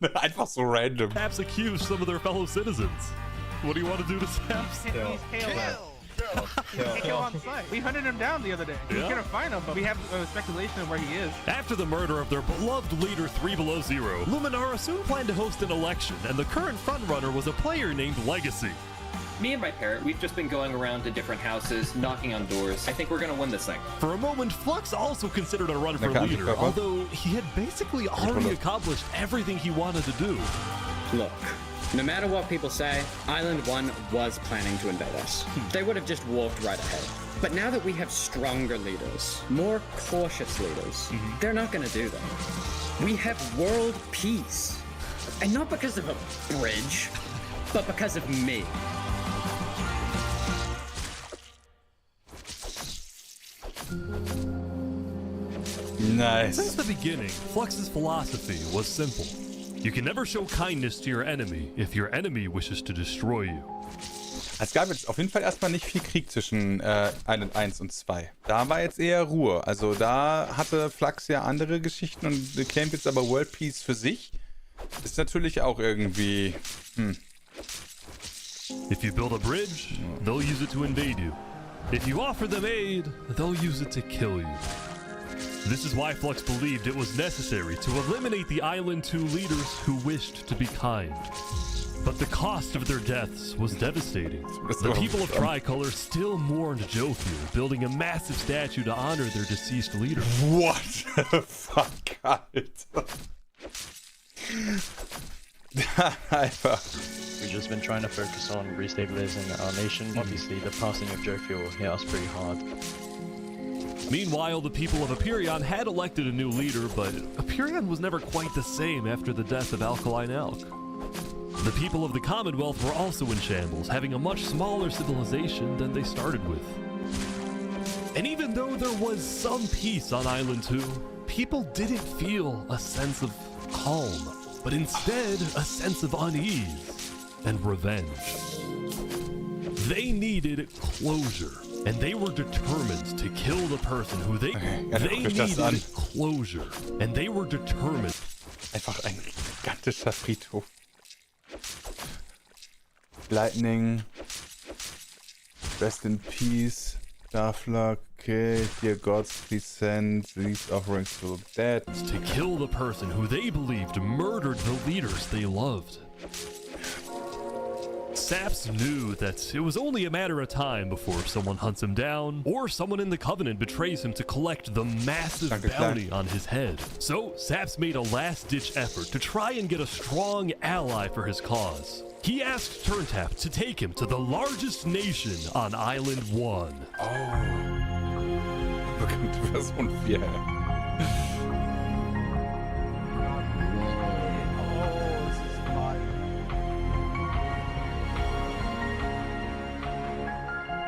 Einfach so random. Saps accused some of their fellow citizens. What do you want to do to Saps? Kill on site. We hunted him down the other day. We couldn't find him, but we have speculation of where he is. After the murder of their beloved leader 3 Below Zero, Luminara soon planned to host an election, and the current frontrunner was a player named Legacy. Me and my parrot, we've just been going around to different houses, knocking on doors. I think we're gonna win this thing. For a moment, Flux also considered a run for leader, although he had basically already accomplished everything he wanted to do. Look, no matter what people say, Island 1 was planning to invade us. They would have just walked right ahead. But now that we have stronger leaders, more cautious leaders, they're not gonna do that. We have world peace. And not because of a bridge, but because of me. Nice. Since the beginning, Flux's philosophy was simple. You can never show kindness to your enemy if your enemy wishes to destroy you. Es gab jetzt auf jeden Fall erstmal nicht viel Krieg zwischen 1 und 2. Da war jetzt eher Ruhe. Also da hatte Flux ja andere Geschichten und claimt jetzt aber World Peace für sich. Ist natürlich auch irgendwie... If you build a bridge, they'll use it to invade you. If you offer them aid, they'll use it to kill you. This is why Flux believed it was necessary to eliminate the Island 2 leaders who wished to be kind. But the cost of their deaths was devastating. The people of Tricolor still mourned Jofu, building a massive statue to honor their deceased leader. What the fuck, Alter? Einfach. We've just been trying to focus on restabilizing our nation. Obviously, the passing of Jofu will hit us pretty hard. Meanwhile, the people of Aperion had elected a new leader, but Aperion was never quite the same after the death of Alkaline Elk. The people of the Commonwealth were also in shambles, having a much smaller civilization than they started with. And even though there was some peace on Island 2, people didn't feel a sense of calm, but instead a sense of unease and revenge. They needed closure, and they were determined to kill the person who they needed closure, and they were determined. Einfach ein gigantischer Friedhof. Lightning, rest in peace, Dark Luck, okay, dear gods, please send these offerings to the dead. To kill the person who they believed murdered the leaders they loved. Saps knew that it was only a matter of time before someone hunts him down, or someone in the Covenant betrays him to collect the massive bounty on his head. So Saps made a last-ditch effort to try and get a strong ally for his cause. He asked Turntap to take him to the largest nation on Island 1. Oh. Bekannte Version 4.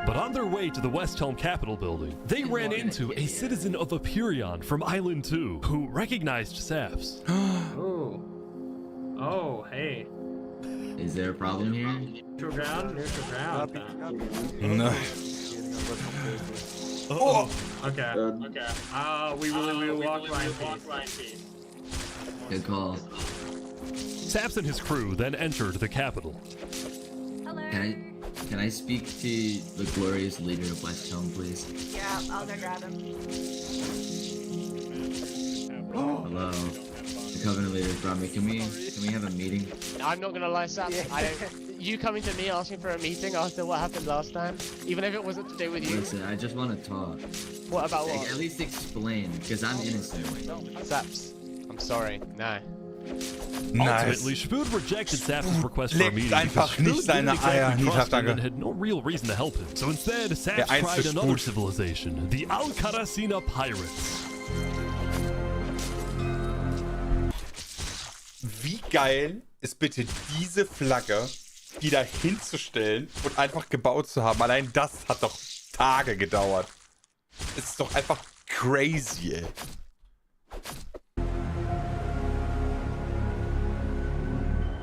But on their way to the West Helm Capitol building, they ran into a citizen of Aperion from Island 2 who recognized Saps. Oh, hey. Is there a problem here? Neutral ground? Neutral ground. No. Oh. Okay. We will walk line peace. Good call. Saps and his crew then entered the Capitol. Hello. Can I speak to the glorious leader of West Helm, please? Yeah, I'll go grab him. Hello. The Covenant leader brought me. Can we have a meeting? I'm not gonna lie, Sam. You coming to me asking for a meeting after what happened last time, even if it wasn't to do with you. Listen, I just want to talk. What about what? At least explain, because I'm innocent. Saps, I'm sorry. No. Ultimately, Spoon rejected Saps' request for a meeting einfach nicht seine Eier niederschlagen and had no real reason to help him. So instead, Saps tried another civilization, the Alcaracina Pirates. Wie geil ist bitte diese Flagge, die da hinzustellen und einfach gebaut zu haben? Allein das hat doch Tage gedauert. Das ist doch einfach crazy, ey.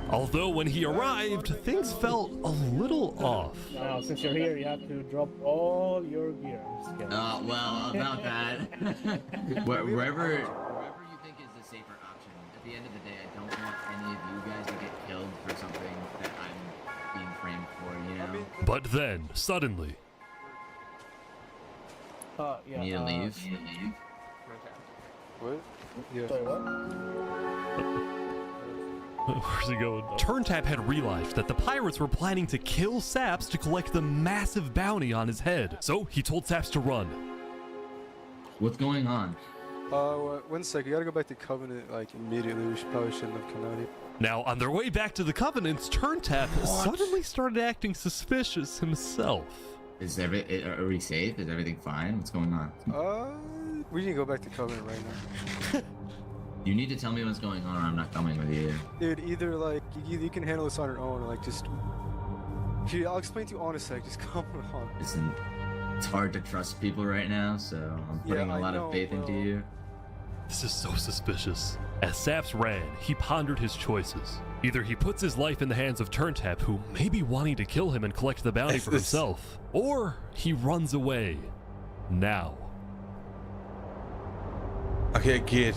Although when he arrived, things felt a little off. Now, since you're here, you have to drop all your gear. Well, about that. Wherever you think is the safer option. At the end of the day, I don't want any of But then, suddenly, You need to leave. What? Yeah. where's he going? Turntap had realized that the pirates were planning to kill Saps to collect the massive bounty on his head. So he told Saps to run. What's going on? 1 second. You gotta go back to Covenant like immediately. We probably shouldn't have come out here. Now, on their way back to the Covenants, Turntap suddenly started acting suspicious himself. Are we safe? Is everything fine? What's going on? We need to go back to Covenant right now. You need to tell me what's going on, or I'm not coming with you. Dude, either like you can handle this on your own, or like just. Here, I'll explain to you in a sec. Just come on. Listen, it's hard to trust people right now, so I'm putting a lot of faith into you. This is so suspicious. As Saps ran, he pondered his choices. Either he puts his life in the hands of Turntap, who may be wanting to kill him and collect the bounty for himself, or he runs away. Now. Okay, geht.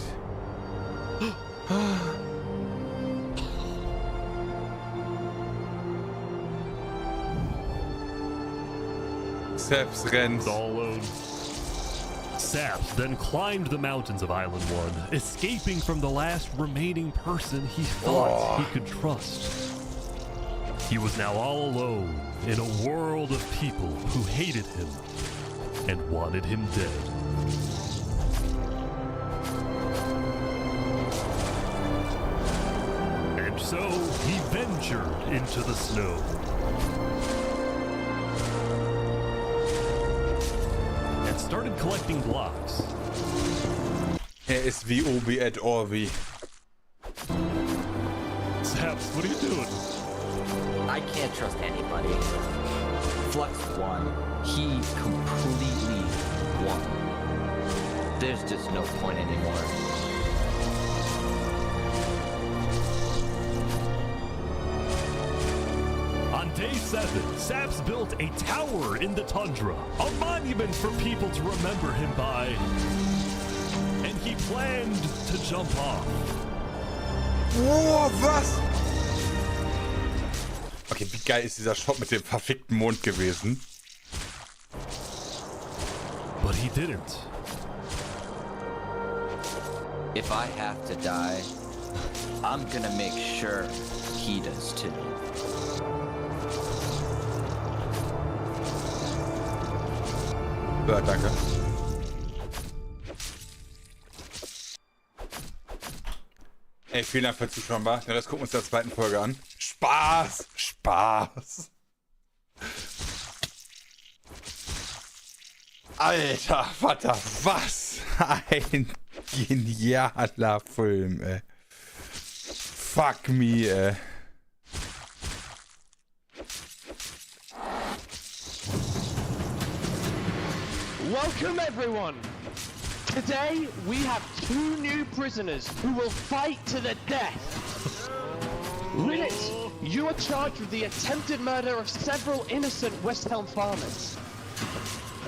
Saps rennt. All alone. Saps then climbed the mountains of Island 1, escaping from the last remaining person he thought he could trust. He was now all alone in a world of people who hated him and wanted him dead. And so he ventured into the snow. And started collecting blocks. Ist wie Obi et Orbi. Saps, what are you doing? I can't trust anybody. Flux won. He completely won. There's just no point anymore. On day 7, Saps built a tower in the tundra, a monument for people to remember him by. And he planned to jump off. Oh, was? Okay, wie geil ist dieser Shot mit dem verfickten Mond gewesen? But he didn't. If I have to die, I'm gonna make sure he does too. Ja, danke. Ey, vielen Dank fürs Zuschauen, wa? Den Rest gucken wir uns in der zweiten Folge an. Spaß! Spaß! Alter Vater, was ein genialer Film, ey. Fuck me, ey. Welcome everyone! Today we have 2 new prisoners who will fight to the death. Rinit, you are charged with the attempted murder of several innocent West Helm farmers.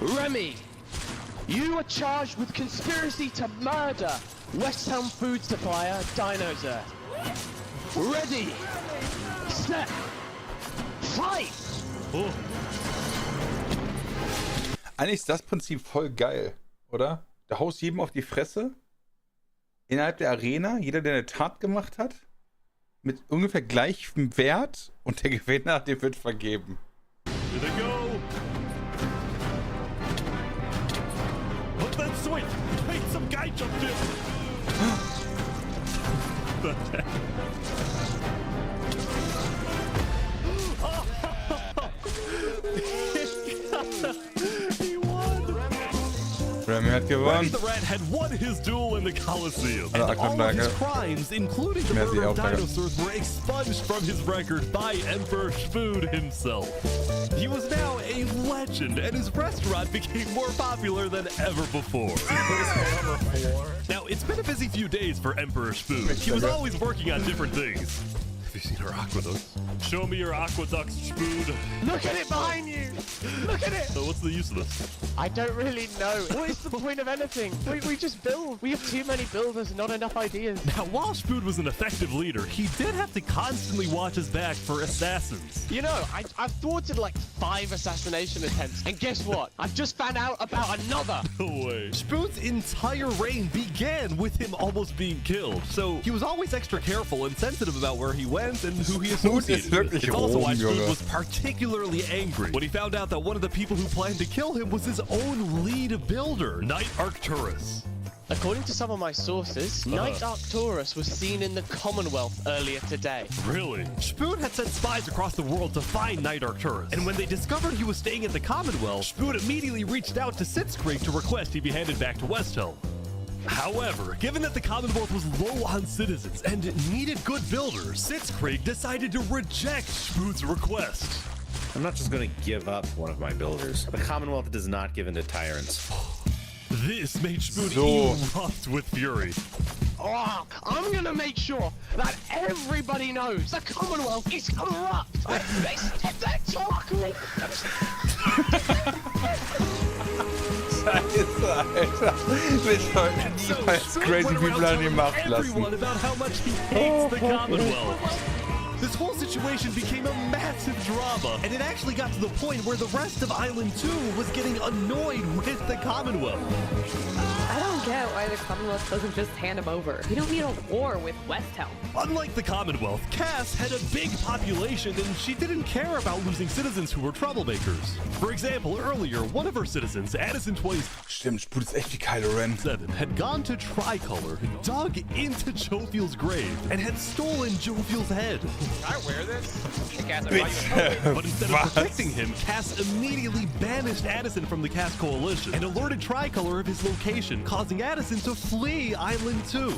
Remy, you are charged with conspiracy to murder West Helm food supplier Dinosaur. Ready, set, fight! Eigentlich ist das Prinzip voll geil, oder? Da haust jedem auf die Fresse, innerhalb der Arena, jeder, der eine Tat gemacht hat, mit ungefähr gleichem Wert und der Gewinner, dem wird vergeben. Here they go! Look that sweet! Wait, some guy jumped in! The heck? He won! Remy hat gewonnen. Remy the Rat had won his duel in the Coliseum. Hallo, And all of his Danke. crimes, including the murder of dinosaurs, were expunged from his record by Emperor Spoon himself. He was now a legend, and his restaurant became more popular than ever before. Now, it's been a busy few days for Emperor Spoon. He was always working on different things. Have you seen our aqueducts? Show me your aqueducts, Spood. Look at it behind you! Look at it! So what's the use of this? I don't really know. What is the point of anything? We just build. We have too many builders, not enough ideas. Now, while Spood was an effective leader, he did have to constantly watch his back for assassins. You know, I've thwarted like 5 assassination attempts, and guess what? I've just found out about another. No way. Spood's entire reign began with him almost being killed, so he was always extra careful and sensitive about where he went and who he associated with. It's also why Spood was particularly angry when he found out that one of the people who planned to kill him was his own lead builder, Knight Arcturus. According to some of my sources, Knight Arcturus was seen in the Commonwealth earlier today. Really? Spood had sent spies across the world to find Knight Arcturus, and when they discovered he was staying at the Commonwealth, Spood immediately reached out to Sitzkrieg to request he be handed back to Westhelm. However, given that the Commonwealth was low on citizens and needed good builders, Sitzkrieg decided to reject Spood's request. I'm not just going to give up one of my builders. The Commonwealth does not give in to tyrants. This made Spood erupt with fury. Oh, I'm gonna make sure that everybody knows the Commonwealth is corrupt. They're talking. Scheiße, Alter. Wir sollten niemals crazy people an die Macht lassen. Everyone about how much he hates the Commonwealth. This whole situation became a massive drama, and it actually got to the point where the rest of Island 2 was getting annoyed with the Commonwealth. I don't get why the Commonwealth doesn't just hand him over. We don't need a war with Westhelm. Unlike the Commonwealth, Cass had a big population and she didn't care about losing citizens who were troublemakers. For example, earlier, one of her citizens, Addison 27, Stimmt, Spood ist echt wie Kylo Ren. had gone to Tricolor, dug into Jovial's grave, and had stolen Jovial's head. Can I wear this? Hey, Cass, But instead of protecting him, Cass immediately banished Addison from the Cass Coalition and alerted Tricolor of his location, causing Addison to flee Island 2.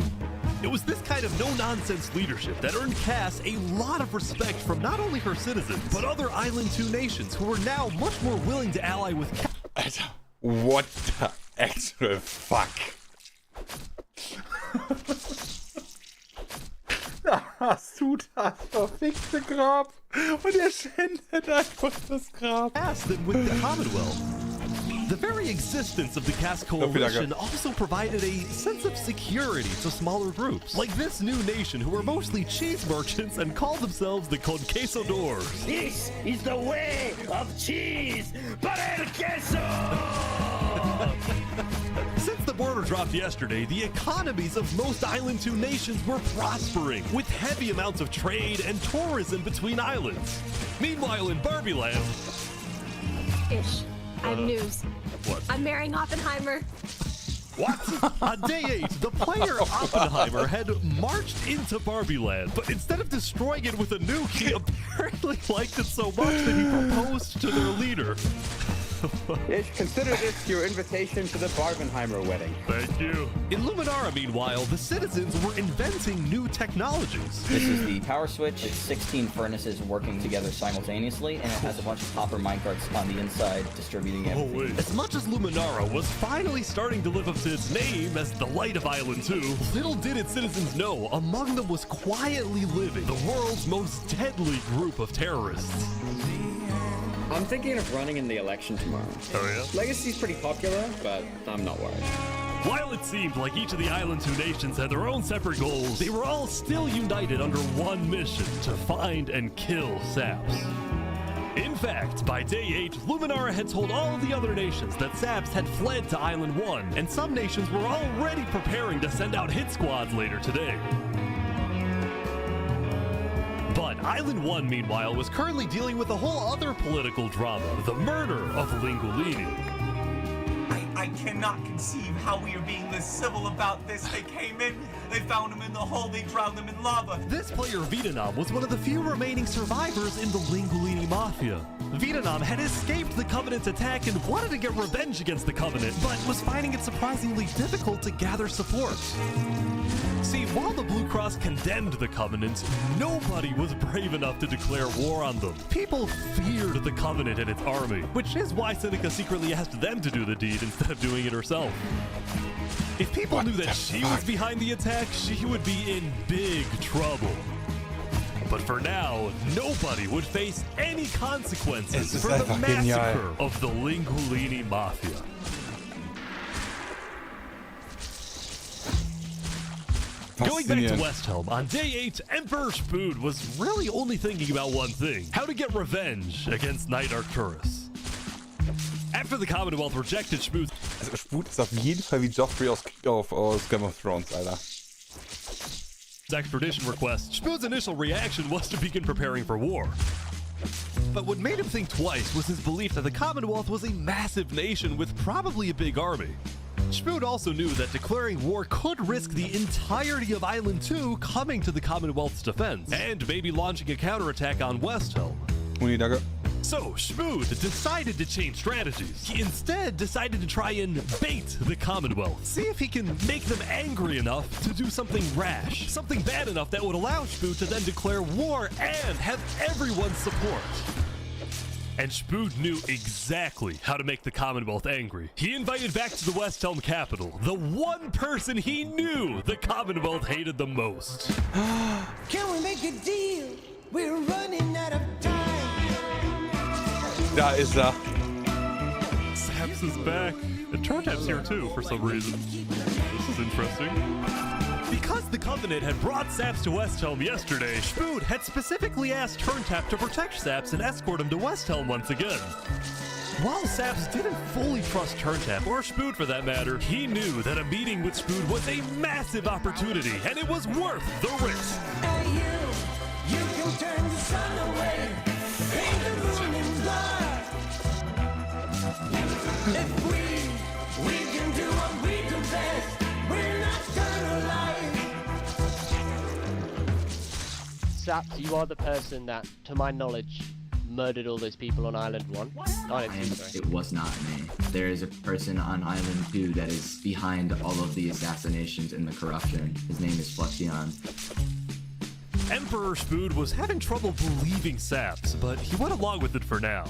It was this kind of no-nonsense leadership that earned Cass a lot of respect from not only her citizens, but other Island 2 nations who were now much more willing to ally with Cass. Alter, what the actual fuck? Da hast du das verfickte Grab und er schändet einfach das Grab. Than with the Commonwealth. The very existence of the Cass Coalition also provided a sense of security to smaller groups, like this new nation who were mostly cheese merchants and called themselves the Conquistadors. This is the way of cheese, but el queso! Since the border dropped yesterday, the economies of most Island 2 nations were prospering, with heavy amounts of trade and tourism between islands. Meanwhile, in Barbie Land... Ish. I have news. What? I'm marrying Oppenheimer. What? On day 8, the player Oppenheimer had marched into Barbie Land, but instead of destroying it with a nuke, he apparently liked it so much that he proposed to their leader. Ish, consider this your invitation to the Barbenheimer wedding. Thank you. In Luminara, meanwhile, the citizens were inventing new technologies. This is the power switch. It's 16 furnaces working together simultaneously, and it has a bunch of hopper minecarts on the inside distributing everything. As much as Luminara was finally starting to live up to its name as the light of Island 2, little did its citizens know among them was quietly living the world's most deadly group of terrorists. I'm thinking of running in the election tomorrow. Oh yeah? Legacy's pretty popular, but I'm not worried. While it seemed like each of the Island 2 nations had their own separate goals, they were all still united under one mission: to find and kill Saps. In fact, by day 8, Luminara had told all of the other nations that Saps had fled to Island 1, and some nations were already preparing to send out hit squads later today. But Island 1, meanwhile, was currently dealing with a whole other political drama, the murder of Lingolini. I cannot conceive how we are being this civil about this. They came in, they found him in the hole, they drowned him in lava. This player, Vietnam, was one of the few remaining survivors in the Lingolini Mafia. Vietnam had escaped the Covenant's attack and wanted to get revenge against the Covenant, but was finding it surprisingly difficult to gather support. See, while the Blue Cross condemned the Covenant, nobody was brave enough to declare war on them. People feared the Covenant and its army, which is why Seneca secretly asked them to do the deed instead of doing it herself. If people knew that she was behind the attack, she would be in big trouble. But for now, nobody would face any consequences for the einfach massacre genial. of the Lingolini Mafia. Going back to Faszinierend. West Helm, on day 8, Emperor Spood was really only thinking about one thing: how to get revenge against Knight Arcturus. After the Commonwealth rejected Spood's Also Sput ist auf jeden Fall wie Joffrey aus Game of Thrones, Alter. extradition request, Spood's initial reaction was to begin preparing for war. But what made him think twice was his belief that the Commonwealth was a massive nation with probably a big army. Spood also knew that declaring war could risk the entirety of Island 2 coming to the Commonwealth's defense, and maybe launching a counterattack on West Helm. So, Spood decided to change strategies. He instead decided to try and bait the Commonwealth. See if he can make them angry enough to do something rash. Something bad enough that would allow Spood to then declare war and have everyone's support. And Spood knew exactly how to make the Commonwealth angry. He invited back to the West Helm capital the one person he knew the Commonwealth hated the most. Can we make a deal? We're running out of time. Da ist er. Saps is back. And Turntap's here too, for some reason. This is interesting. Because the Covenant had brought Saps to West Helm yesterday, Spood had specifically asked Turntap to protect Saps and escort him to West Helm once again. While Saps didn't fully trust Turntap, or Spood for that matter, he knew that a meeting with Spood was a massive opportunity, and it was worth the risk. Hey, you can turn the sun away. Paint the room in blood. If we can do what we do best, we're not gonna lie. Saps, you are the person that, to my knowledge, murdered all those people on Island 1. Island 2, sorry. It was not me. There is a person on Island 2 that is behind all of the assassinations and the corruption. His name is Fluxion. Emperor Spood was having trouble believing Saps, but he went along with it for now.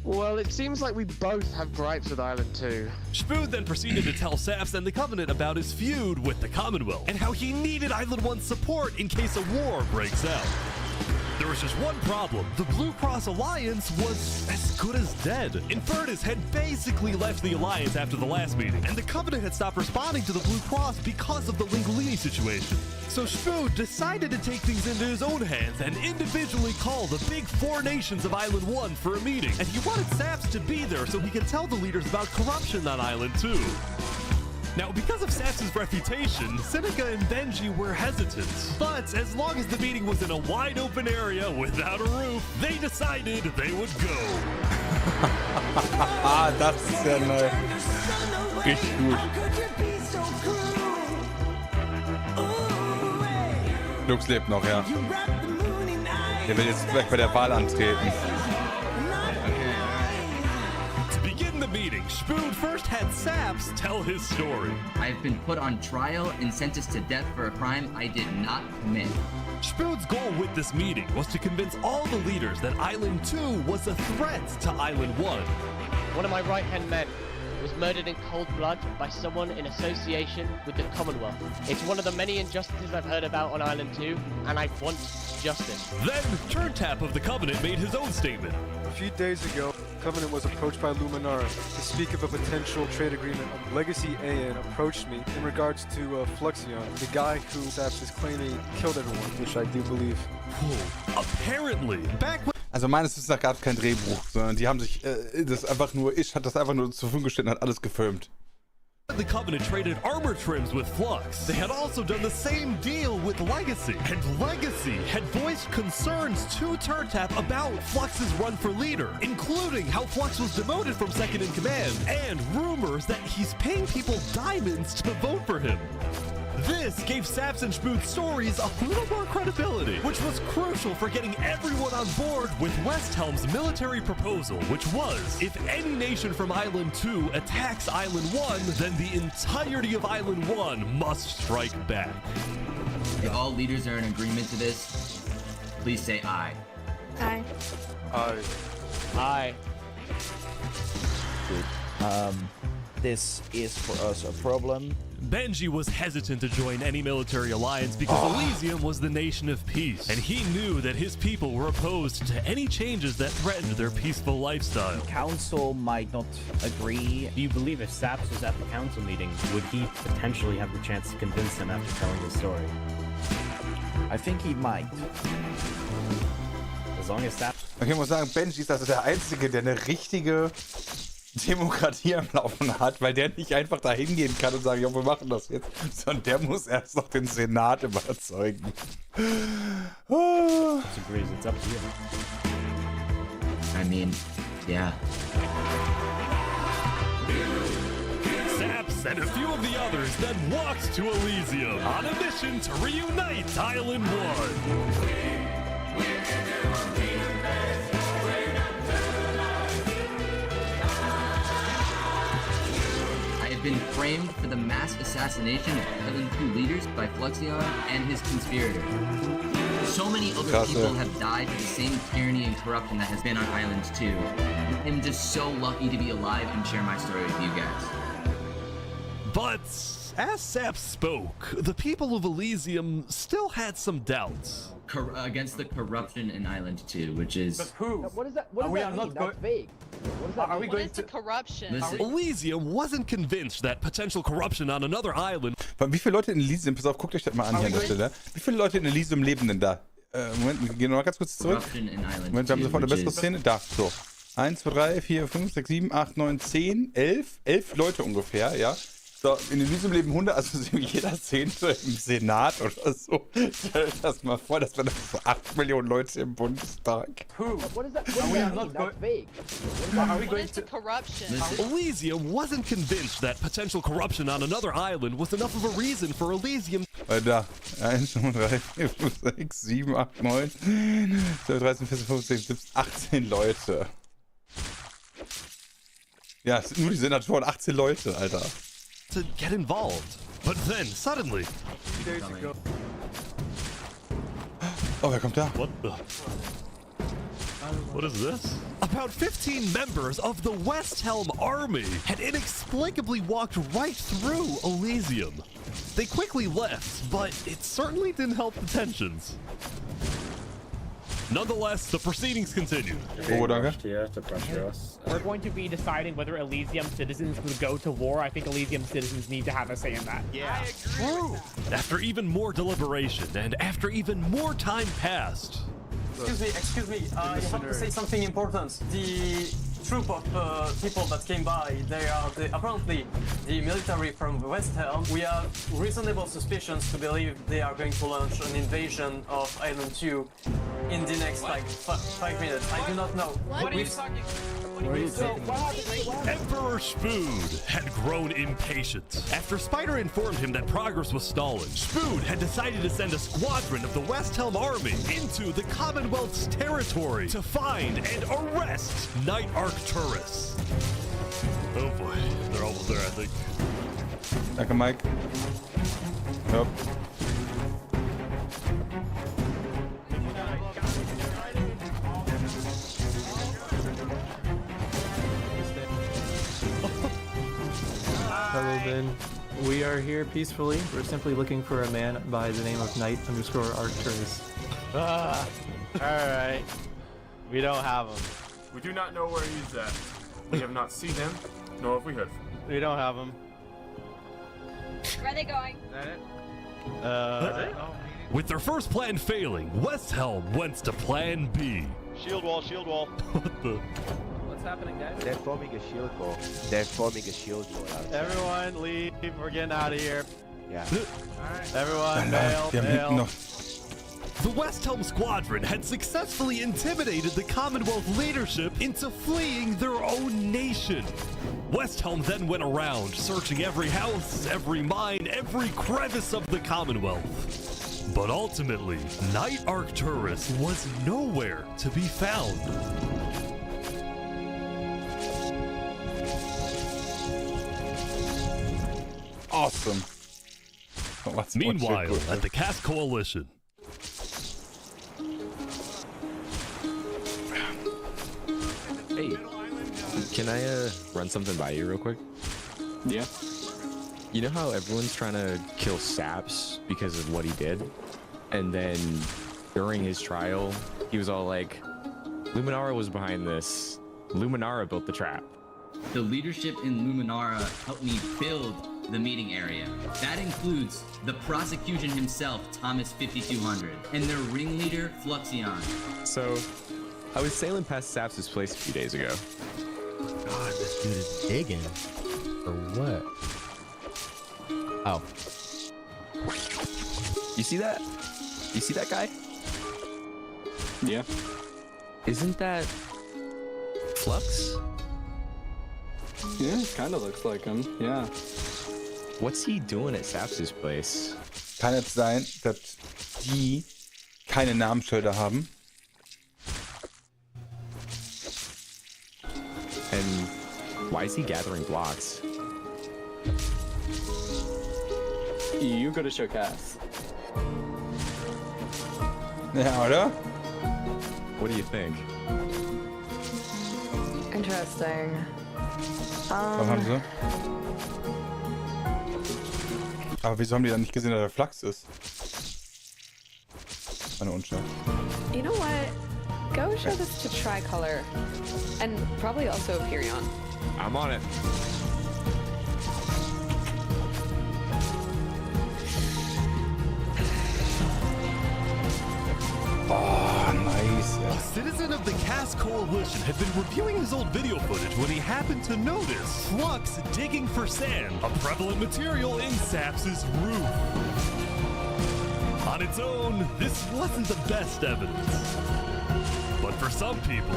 Well, it seems like we both have gripes with Island 2. Spood then proceeded to tell Saps and the Covenant about his feud with the Commonwealth, and how he needed Island 1's support in case a war breaks out. There was just one problem. The Blue Cross Alliance was as good as dead. Infernus had basically left the Alliance after the last meeting, and the Covenant had stopped responding to the Blue Cross because of the Lingolini situation. So Spood decided to take things into his own hands and individually call the big 4 nations of Island 1 for a meeting. And he wanted Saps to be there so he could tell the leaders about corruption on Island 2. Now, because of Saps' reputation, Seneca and Benji were hesitant. But as long as the meeting was in a wide open area without a roof, they decided they would go. Ah, das ist ja neu. Richtig gut. Lux lebt noch, ja. Der will jetzt gleich bei der Wahl antreten. To begin the meeting, Spood first had Saps tell his story. I've been put on trial and sentenced to death for a crime I did not commit. Spood's goal with this meeting was to convince all the leaders that Island 2 was a threat to Island 1. One of my right-hand men was murdered in cold blood by someone in association with the Commonwealth. It's one of the many injustices I've heard about on Island 2, and I want justice. Then, Turntap of the Covenant made his own statement. A few days ago, Covenant was approached by Luminara to speak of a potential trade agreement. Legacy AN approached me in regards to Fluxion, the guy who Saps is claiming killed everyone, which I do believe. Apparently, back when Also meines Wissens nach gab es kein Drehbuch, sondern die haben sich hat das einfach nur zur Verfügung gestellt und hat alles gefilmt. the Covenant traded armor trims with Flux, they had also done the same deal with Legacy. And Legacy had voiced concerns to Turntap about Flux's run for leader, including how Flux was demoted from second in command, and rumors that he's paying people diamonds to vote for him. This gave Saps and Spood's stories a little more credibility, which was crucial for getting everyone on board with West Helm's military proposal, which was, if any nation from Island 2 attacks Island 1, then the entirety of Island 1 must strike back. If all leaders are in agreement to this, please say aye. Aye. Aye. Aye. this is for us a problem. Benji was hesitant to join any military alliance because Elysium was the nation of peace, and he knew that his people were opposed to any changes that threatened their peaceful lifestyle. Council might not agree. Do you believe if Saps was at the council meeting, would he potentially have the chance to convince them after telling his story? I think he might. As long as Saps... Okay, ich muss sagen, Benji ist also der Einzige, der eine richtige Demokratie am Laufen hat, weil der nicht einfach da hingehen kann und sagen, ja, wir machen das jetzt, sondern der muss erst noch den Senat überzeugen. It's up to you. I mean, yeah. Saps and a few of the others then walked to Elysium on a mission to reunite Island 1. I have been framed for the mass assassination of Island 2 leaders by Fluxion and his conspirator. So many other people have died to the same tyranny and corruption that has been on Island 2. I'm just so lucky to be alive and share my story with you guys. But as Saps spoke, the people of Elysium still had some doubts. Against the corruption in Island 2, which is... But who? What is that? What does that mean? That's vague. What does that Are we mean? going to... corruption? Elysium wasn't convinced that potential corruption on another island... Wie viele Leute in Elysium, pass auf, guckt euch das mal an hier an der Stelle. Wie viele Leute in Elysium leben denn da? Moment, wir gehen noch mal ganz kurz zurück. Moment, wir haben sofort eine bessere Szene. Da, so. 1, 2, 3, 4, 5, 6, 7, 8, 9, 10, 11. 11 Leute ungefähr, ja. So, in Elysium leben 100, also jeder 10. im Senat oder so. Stell euch das mal vor, das wären so 8 Millionen Leute im Bundestag. What is that? What does that mean? That's vague. Are we going to... corruption? Elysium wasn't convinced that potential corruption on another island was enough of a reason for Elysium... Da, 1, 2, 3, 4, 5, 6, 7, 8, 9, 12, 13, 14, 15, 17, 18 Leute. Ja, es sind nur die Senatoren, 18 Leute, Alter. to get involved. But then, suddenly... Oh, wer kommt da? What the... What is this? About 15 members of the West Helm army had inexplicably walked right through Elysium. They quickly left, but it certainly didn't help the tensions. Nonetheless, the proceedings continued. Here to pressure us. We're going to be deciding whether Elysium citizens would go to war. I think Elysium citizens need to have a say in that. Yeah. True. After even more deliberation and after even more time passed. Excuse me, I have to say something important. The troop of people that came by, they are apparently the military from West Helm. We have reasonable suspicions to believe they are going to launch an invasion of Island 2 in the next, like, 5 minutes. I do not know. What are you talking Emperor Spood had grown impatient. After Spider informed him that progress was stalling, Spood had decided to send a squadron of the West Helm army into the Commonwealth's territory to find and arrest Night Arcturus. Oh boy, they're almost there, I think. Danke, Mike. Yep. Hello, Ben. We are here peacefully. We're simply looking for a man by the name of Knight_Arcturus. Alright. We don't have him. We do not know where he's at. We have not seen him, nor have we heard from him. We don't have him. Where are they going? Is that it? With their first plan failing, West Helm went to plan B. Shield wall, shield wall. What the? What's happening, guys? They're forming a shield wall. They're forming a shield wall outside. Everyone leave. We're getting out of here. Yeah. Everyone, bail. The West Helm Squadron had successfully intimidated the Commonwealth leadership into fleeing their own nation. West Helm then went around, searching every house, every mine, every crevice of the Commonwealth. But ultimately, Night Arcturus was nowhere to be found. Awesome. Meanwhile, at the Cast Coalition. Hey, can I run something by you real quick? Yeah. You know how everyone's trying to kill Saps because of what he did? And then during his trial, he was all like, Luminara was behind this. Luminara built the trap. The leadership in Luminara helped me build the meeting area. That includes the prosecution himself, Thomas 5200, and their ringleader, Fluxion. So, I was sailing past Saps' place a few days ago. God, this dude is digging. For what? Oh. You see that? You see that guy? Yeah. Isn't that Flux? Yeah, kind of looks like him. Yeah. What's he doing at Saps' place? Kann es sein, dass die keine Namensschilder haben? And why is he gathering blocks? You gotta show Cass. Ja, oder? What do you think? Interesting. Was haben sie? Aber wieso haben die dann nicht gesehen, dass der Flachs ist? Meine Unschuld. You know what? Go show this to Tricolor. And probably also Hyperion. I'm on it. Oh, nice. A citizen of the Cass Coalition had been reviewing his old video footage when he happened to notice Flux digging for sand, a prevalent material in Saps' roof. On its own, this wasn't the best evidence. But for some people,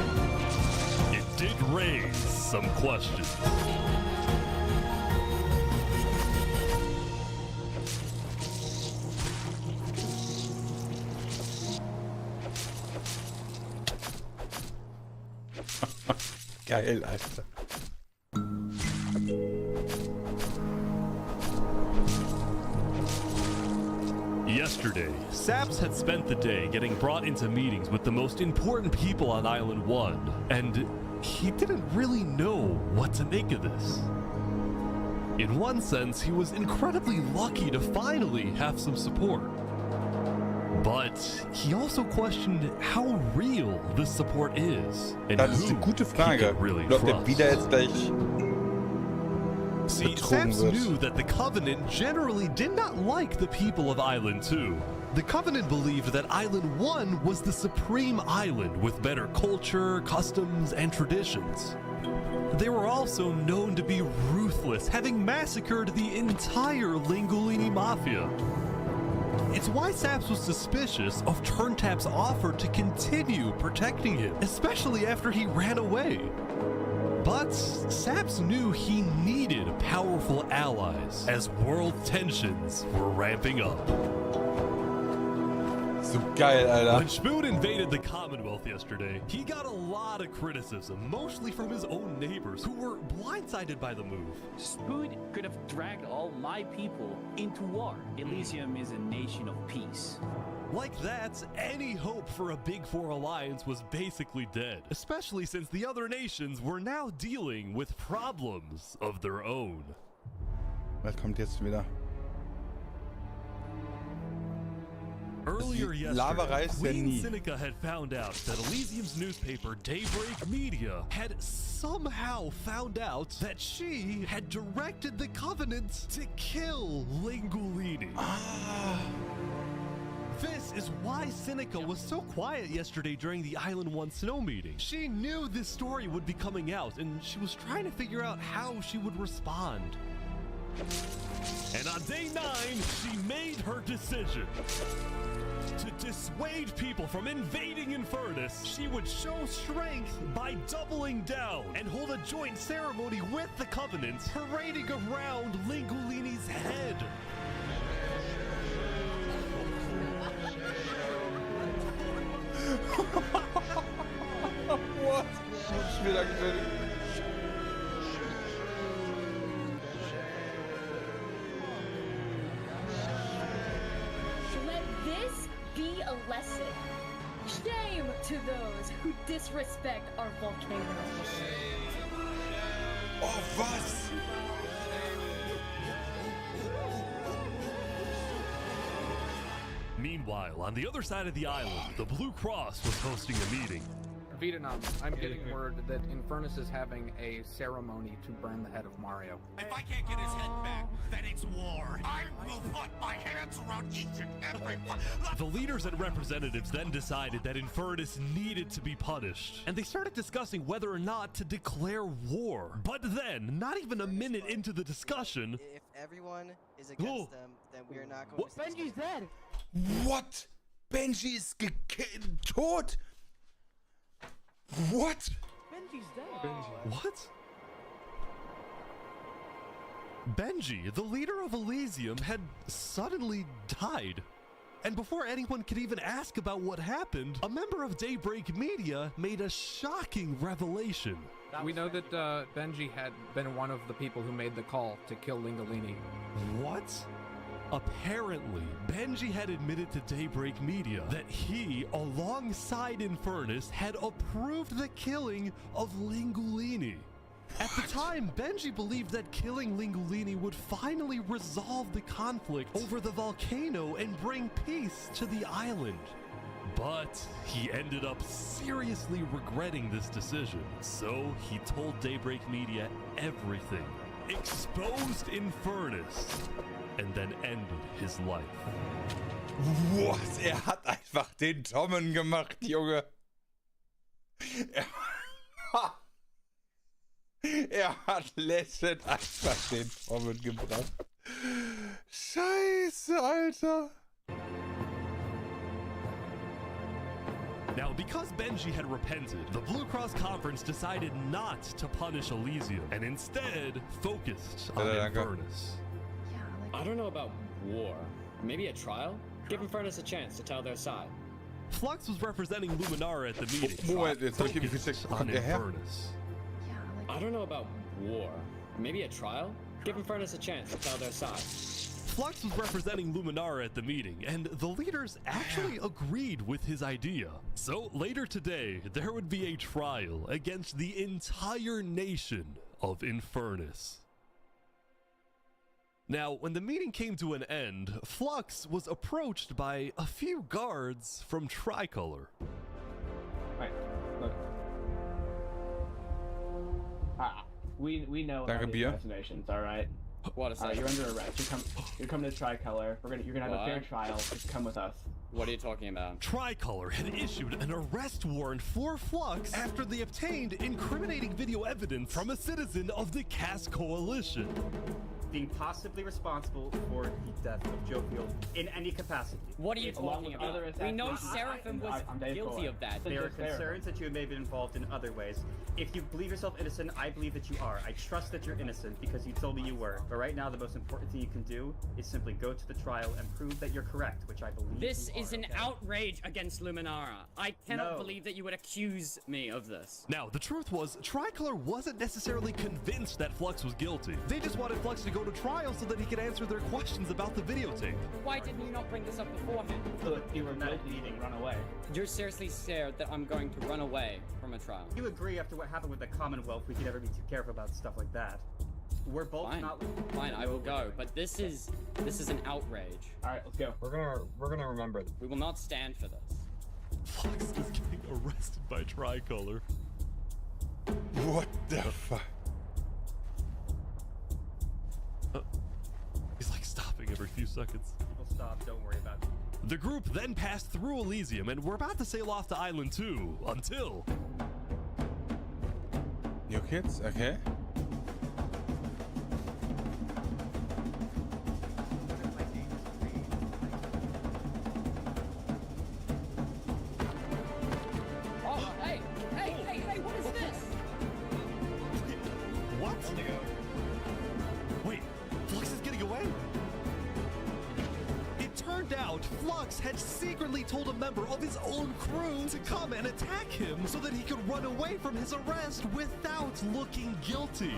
it did raise some questions. Geil, Alter. Yesterday, Saps had spent the day getting brought into meetings with the most important people on Island 1, and he didn't really know what to make of this. In one sense, he was incredibly lucky to finally have some support. But he also questioned how real this support is, and Das ist who eine gute he Frage. could really Ob der trust. wieder jetzt gleich See, betrogen Saps wird. knew that the Covenant generally did not like the people of Island 2. The Covenant believed that Island 1 was the supreme island with better culture, customs, and traditions. They were also known to be ruthless, having massacred the entire Lingolini Mafia. It's why Saps was suspicious of Turntap's offer to continue protecting him, especially after he ran away. But Saps knew he needed powerful allies as world tensions were ramping up. So geil, Alter. When Spoon invaded the Commonwealth yesterday, he got a lot of criticism, mostly from his own neighbors who were blindsided by the move. Spoon could have dragged all my people into war. Elysium is a nation of peace. Like that, any hope for a Big Four alliance was basically dead, especially since the other nations were now dealing with problems of their own. Was kommt jetzt wieder? Earlier Lava yesterday, reißt ja Queen nie. Seneca had found out that Elysium's newspaper, Daybreak Media, had somehow found out that she had directed the Covenant to kill Lingolini. This is why Seneca was so quiet yesterday during the Island 1 snow meeting. She knew this story would be coming out, and she was trying to figure out how she would respond. And on day 9, she made her decision. To dissuade people from invading Infernus, she would show strength by doubling down and hold a joint ceremony with the Covenant, parading around Lingolini's head. What? Muss ich wieder gewinnen. Let this be a lesson. Shame to those who disrespect our volcano. Oh, was? Meanwhile, on the other side of the island, the Blue Cross was hosting a meeting. Vietnam, I'm getting word that Infernus is having a ceremony to burn the head of Mario. If I can't get his head back, then it's war. I will put my hands around each and every one. The leaders and representatives then decided that Infernus needed to be punished, and they started discussing whether or not to declare war. But then, not even a minute into the discussion... If everyone is against them, then we are not going to... Benji's dead! What? Benji is tot? What? Benji's dead. What? Benji, the leader of Elysium, had suddenly died. And before anyone could even ask about what happened, a member of Daybreak Media made a shocking revelation. We know that Benji had been one of the people who made the call to kill Lingolini. What? Apparently, Benji had admitted to Daybreak Media that he, alongside Infernus, had approved the killing of Lingolini. At the time, Benji believed that killing Lingolini would finally resolve the conflict over the volcano and bring peace to the island. But he ended up seriously regretting this decision, so he told Daybreak Media everything, exposed Infernus, and then ended his life. What? Hat einfach den Tommen gemacht, Junge. Hat Lesset einfach den Tommen gebracht. Scheiße, Alter. Now, because Benji had repented, the Blue Cross Conference decided not to punish Elysium, and instead focused on Infernus. I don't know about war. Maybe a trial? Give Infernus a chance to tell their side. Flux was representing Luminara at the meeting. Focused on Infernus. I don't know about war. Maybe a trial? Give Infernus a chance to tell their side. Flux was representing Luminara at the meeting, and the leaders actually agreed with his idea. So later today, there would be a trial against the entire nation of Infernus. Now, when the meeting came to an end, Flux was approached by a few guards from Tricolor. Right, look. We know about these assassinations, all right? What is that? You're under arrest. You're coming to Tricolor. You're gonna have a fair trial. Just come with us. What are you talking about? Tricolor had issued an arrest warrant for Flux after they obtained incriminating video evidence from a citizen of the Cass Coalition. Being possibly responsible for the death of Joe Field in any capacity. What are you talking about? We know Seraphim was guilty of that. There are concerns that you may have been involved in other ways. If you believe yourself innocent, I believe that you are. I trust that you're innocent because you told me you were. But right now, the most important thing you can do is simply go to the trial and prove that you're correct, which I believe This you is are, an okay? outrage against Luminara. I cannot believe that you would accuse me of this. Now, the truth was, Tricolor wasn't necessarily convinced that Flux was guilty. They just wanted Flux to go to trial so that he could answer their questions about the videotape. Why didn't you not bring this up beforehand? So you were not leading, run away. You're seriously scared that I'm going to run away from a trial. You agree after what happened with the Commonwealth, we could never be too careful about stuff like that. We're both not. Fine, I will go. But this is an outrage. All right, let's go. We're gonna remember this. We will not stand for this. Flux is getting arrested by Tricolor. What the fuck? He's like stopping every few seconds. We'll stop. Don't worry about it. The group then passed through Elysium and were about to sail off to Island 2 until. New kids? Okay. Oh, hey, what is this? What? Wait, Flux is getting away? It turned out Flux had secretly told a member of his own crew to come and attack him so that he could run away from his arrest without looking guilty.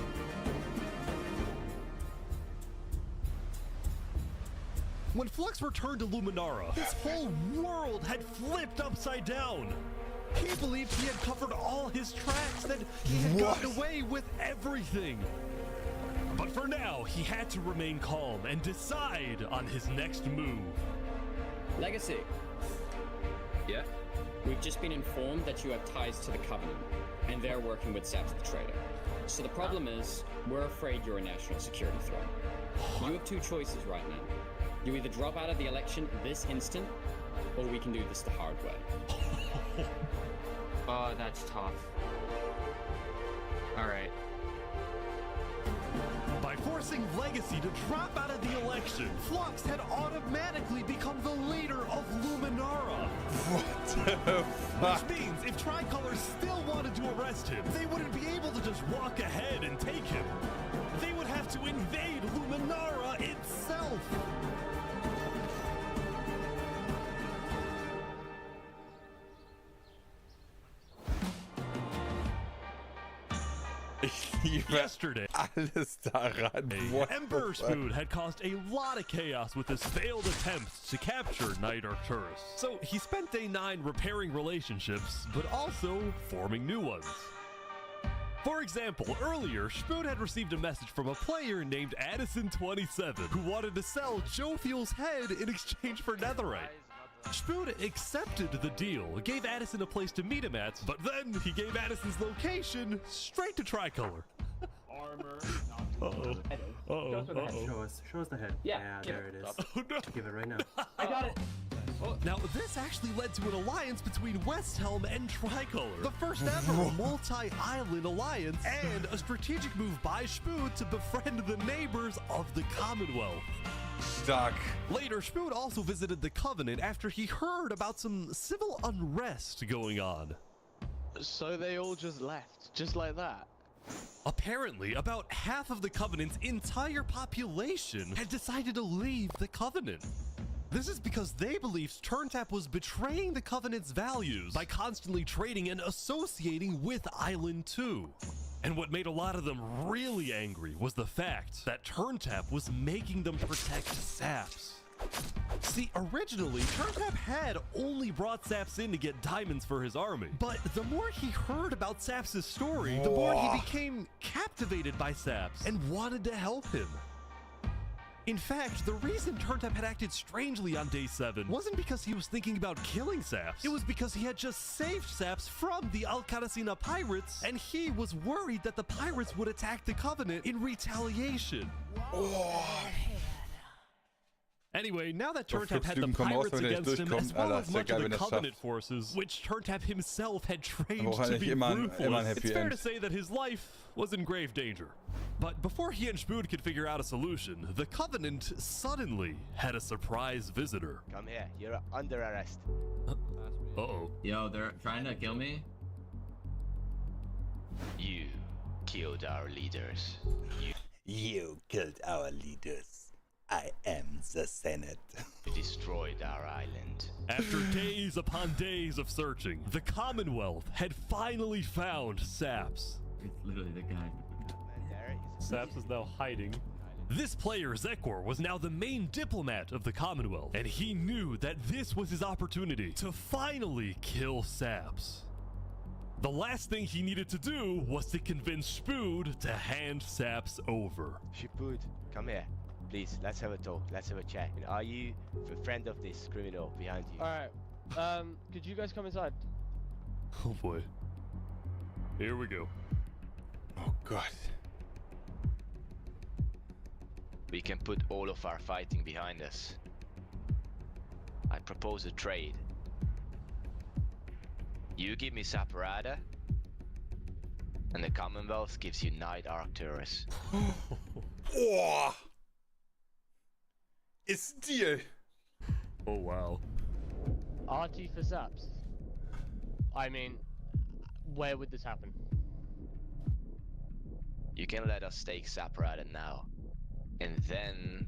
When Flux returned to Luminara, his whole world had flipped upside down. He believed he had covered all his tracks, that he had gotten away with everything. But for now, he had to remain calm and decide on his next move. Legacy. Yeah? We've just been informed that you have ties to the Covenant, and they're working with Saps the Trader. So the problem is, we're afraid you're a national security threat. You have two choices right now. You either drop out of the election this instant, or we can do this the hard way. Oh, that's tough. Alright. By forcing Legacy to drop out of the election, Flux had automatically become the leader of Luminara. What the fuck? Which means if Tricolor still wanted to arrest him, they wouldn't be able to just walk ahead and take him. They would have to invade Luminara itself. Yesterday, alles daran. Emperor's Food had caused a lot of chaos with his failed attempts to capture Knight Arcturus. So he spent day 9 repairing relationships, but also forming new ones. For example, earlier, Spood had received a message from a player named Addison27 who wanted to sell Joe Fuel's head in exchange for netherite. Spood accepted the deal, gave Addison a place to meet him at, but then he gave Addison's location straight to Tricolor. Armor. Show us the head. Yeah, there it is. Oh, no. Give it right now. I got it. Now, this actually led to an alliance between Westhelm and Tricolor, the first ever multi-island alliance, and a strategic move by Spood to befriend the neighbors of the Commonwealth. Stuck. Later, Spood also visited the Covenant after he heard about some civil unrest going on. So they all just left, just like that? Apparently, about half of the Covenant's entire population had decided to leave the Covenant. This is because they believed TurnTap was betraying the Covenant's values by constantly trading and associating with Island 2. And what made a lot of them really angry was the fact that TurnTap was making them protect Saps. See, originally, TurnTap had only brought Saps in to get diamonds for his army. But the more he heard about Saps' story, the more he became captivated by Saps and wanted to help him. In fact, the reason TurnTap had acted strangely on day 7 wasn't because he was thinking about killing Saps. It was because he had just saved Saps from the Alcaracina pirates, and he was worried that the pirates would attack the Covenant in retaliation. Anyway, now that TurnTap had the pirates against him, as well as much of the Covenant forces, which TurnTap himself had trained to be ruthless, it's fair to say that his life was in grave danger. But before he and Spood could figure out a solution, the Covenant suddenly had a surprise visitor. Come here, you're under arrest. Uh-oh. Yo, they're trying to kill me? You killed our leaders. You killed our leaders. I am the Senate. You destroyed our island. After days upon days of searching, the Commonwealth had finally found Saps. It's literally the guy. Saps is now hiding. This player, Zekor, was now the main diplomat of the Commonwealth, and he knew that this was his opportunity to finally kill Saps. The last thing he needed to do was to convince Spood to hand Saps over. Spood, come here. Please, let's have a talk. Let's have a chat. And are you a friend of this criminal behind you? Alright. Could you guys come inside? Oh boy. Here we go. Oh god. We can put all of our fighting behind us. I propose a trade. You give me Saparada, and the Commonwealth gives you Knight Arcturus. Oh! It's deal. Oh wow. RT for Saps. I mean, where would this happen? You can let us take Saparada now, and then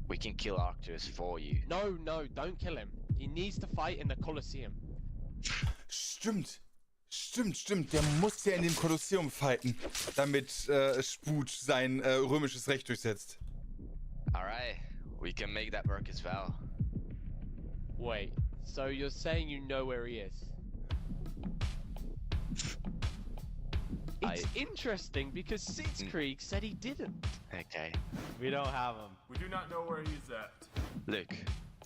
we can kill Arcturus for you. No, don't kill him. He needs to fight in the Colosseum. Stimmt. Der muss ja in dem Kolosseum fighten, damit Spood sein römisches Recht durchsetzt. Alright, we can make that work as well. Wait, so you're saying you know where he is? It's interesting because Sitzkrieg said he didn't. Okay. We don't have him. We do not know where he's at. Look,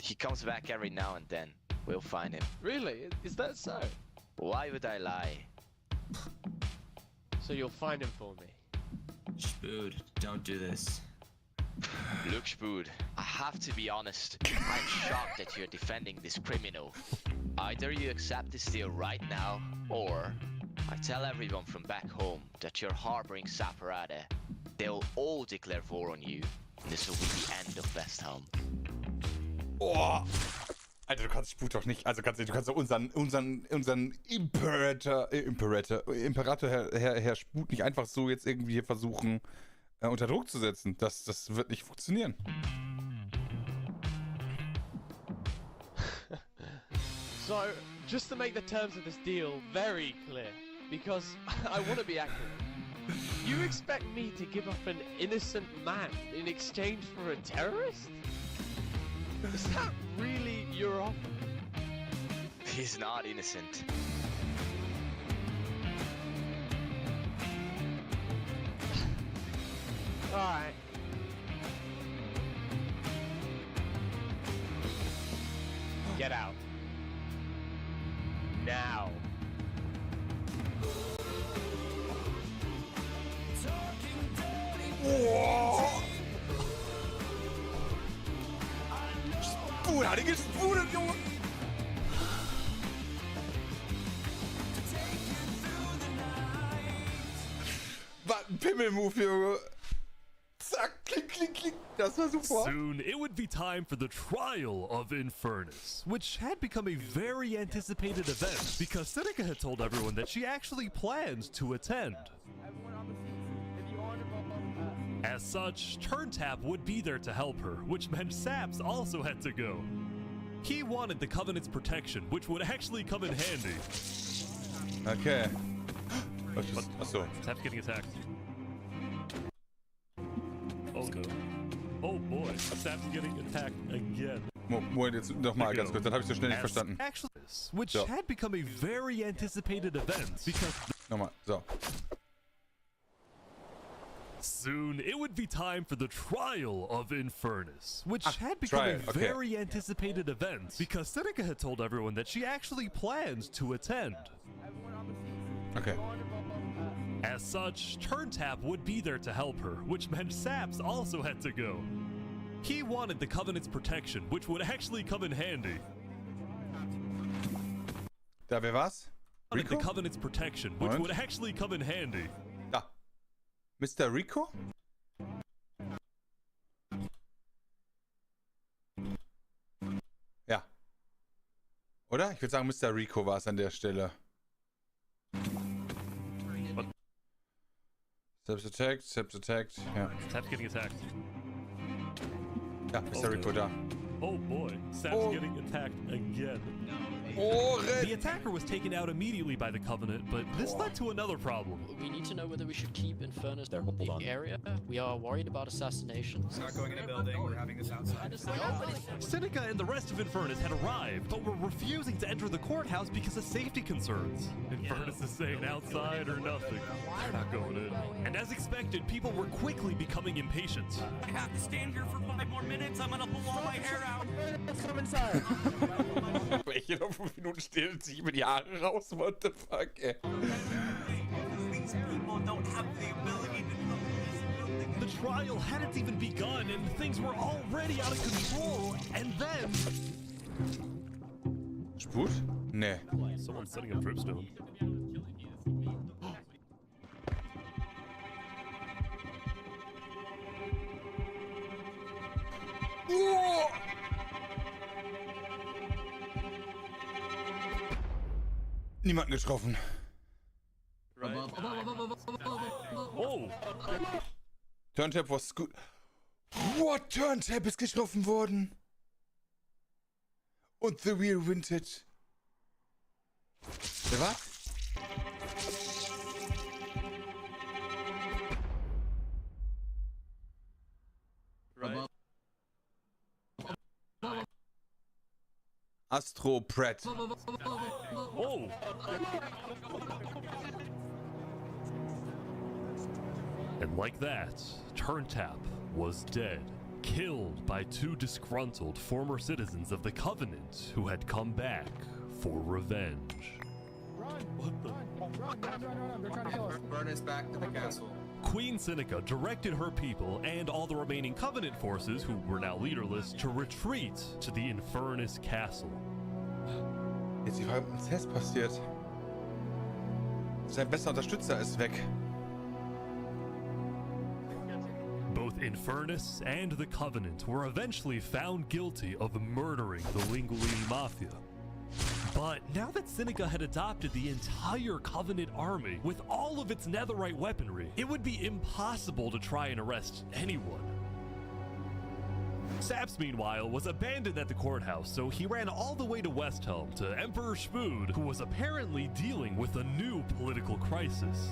He comes back every now and then. We'll find him. Really? Is that so? Why would I lie? So you'll find him for me. Spood, don't do this. Look, Spood, I have to be honest. I'm shocked that you're defending this criminal. Either you accept this deal right now, or I tell everyone from back home that you're harboring Saporade. They'll all declare war on you. This will be the end of West Helm. Oh. Alter, du kannst Sput doch nicht. Also du kannst doch unseren Imperator Herr Sput nicht einfach so jetzt irgendwie hier versuchen unter Druck zu setzen. Das wird nicht funktionieren. So, just to make the terms of this deal very clear, because I want to be accurate, you expect me to give up an innocent man in exchange for a terrorist? Is that really your offer? He's not innocent. Alright. Get out. Now. Sput, hat die gespudet, Junge! Was ein Pimmel-Move, Junge! Zack, klick, klick, klick. Das war super. Soon, it would be time for the trial of Infernus, which had become a very anticipated event because Seneca had told everyone that she actually planned to attend. As such, Turntap would be there to help her, which meant Saps also had to go. He wanted the Covenant's protection, which would actually come in handy. Okay. Achso. Sap's getting attacked. Oh no. Oh boy, Sap's getting attacked again. Moment, jetzt nochmal ganz kurz, dann habe ich so schnell nicht verstanden. Actually, which had become a very anticipated event because... Nochmal, so. Soon, it would be time for the trial of Infernus, which had become a very anticipated event because Seneca had told everyone that she actually planned to attend. Okay. As such, Turntap would be there to help her, which meant Saps also had to go. He wanted the Covenant's protection, which would actually come in handy. Da, wer war's? Rico? The Covenant's protection, which would actually come in handy. Da. Mr. Rico? Ja. Oder? Ich würde sagen, Mr. Rico war es an der Stelle. Steps attacked, ja. Sap's getting attacked. Ja, Mr. Rico da. Oh boy, Sap's getting attacked again. The attacker was taken out immediately by the Covenant, but this led to another problem. We need to know whether we should keep Infernus in the area. We are worried about assassinations. We're not going in a building, we're having this outside. Seneca and the rest of Infernus had arrived, but were refusing to enter the courthouse because of safety concerns. Infernus is saying outside or nothing. They're not going in. And as expected, people were quickly becoming impatient. I have to stand here for 5 more minutes, I'm gonna pull all my hair out. Let's come inside. Welche noch 5 Minuten stehen sich über die Haare raus? What the fuck, ey? These people don't have the ability to come in this building. The trial hadn't even begun and things were already out of control, and then... Sput? Nee. Someone's setting up dripstone. Oh! Niemanden getroffen. Oh! Turntap was gut. What? Turntap ist getroffen worden. Und The Real Vintage. Was? Astro Pratt. Oh! And like that, Turntap was dead. killed by two disgruntled former citizens of the Covenant who had come back for revenge. What the? Run. They're trying to kill us. Burn us back to the castle. Queen Seneca directed her people and all the remaining Covenant forces, who were now leaderless, to retreat to the Infernus Castle. Jetzt die Frage, was ist passiert? Sein bester Unterstützer ist weg. Both Infernus and the Covenant were eventually found guilty of murdering the Linguini Mafia. But now that Seneca had adopted the entire Covenant army with all of its netherite weaponry, it would be impossible to try and arrest anyone. Saps, meanwhile, was abandoned at the courthouse, so he ran all the way to Westhelm to Emperor Spud, who was apparently dealing with a new political crisis.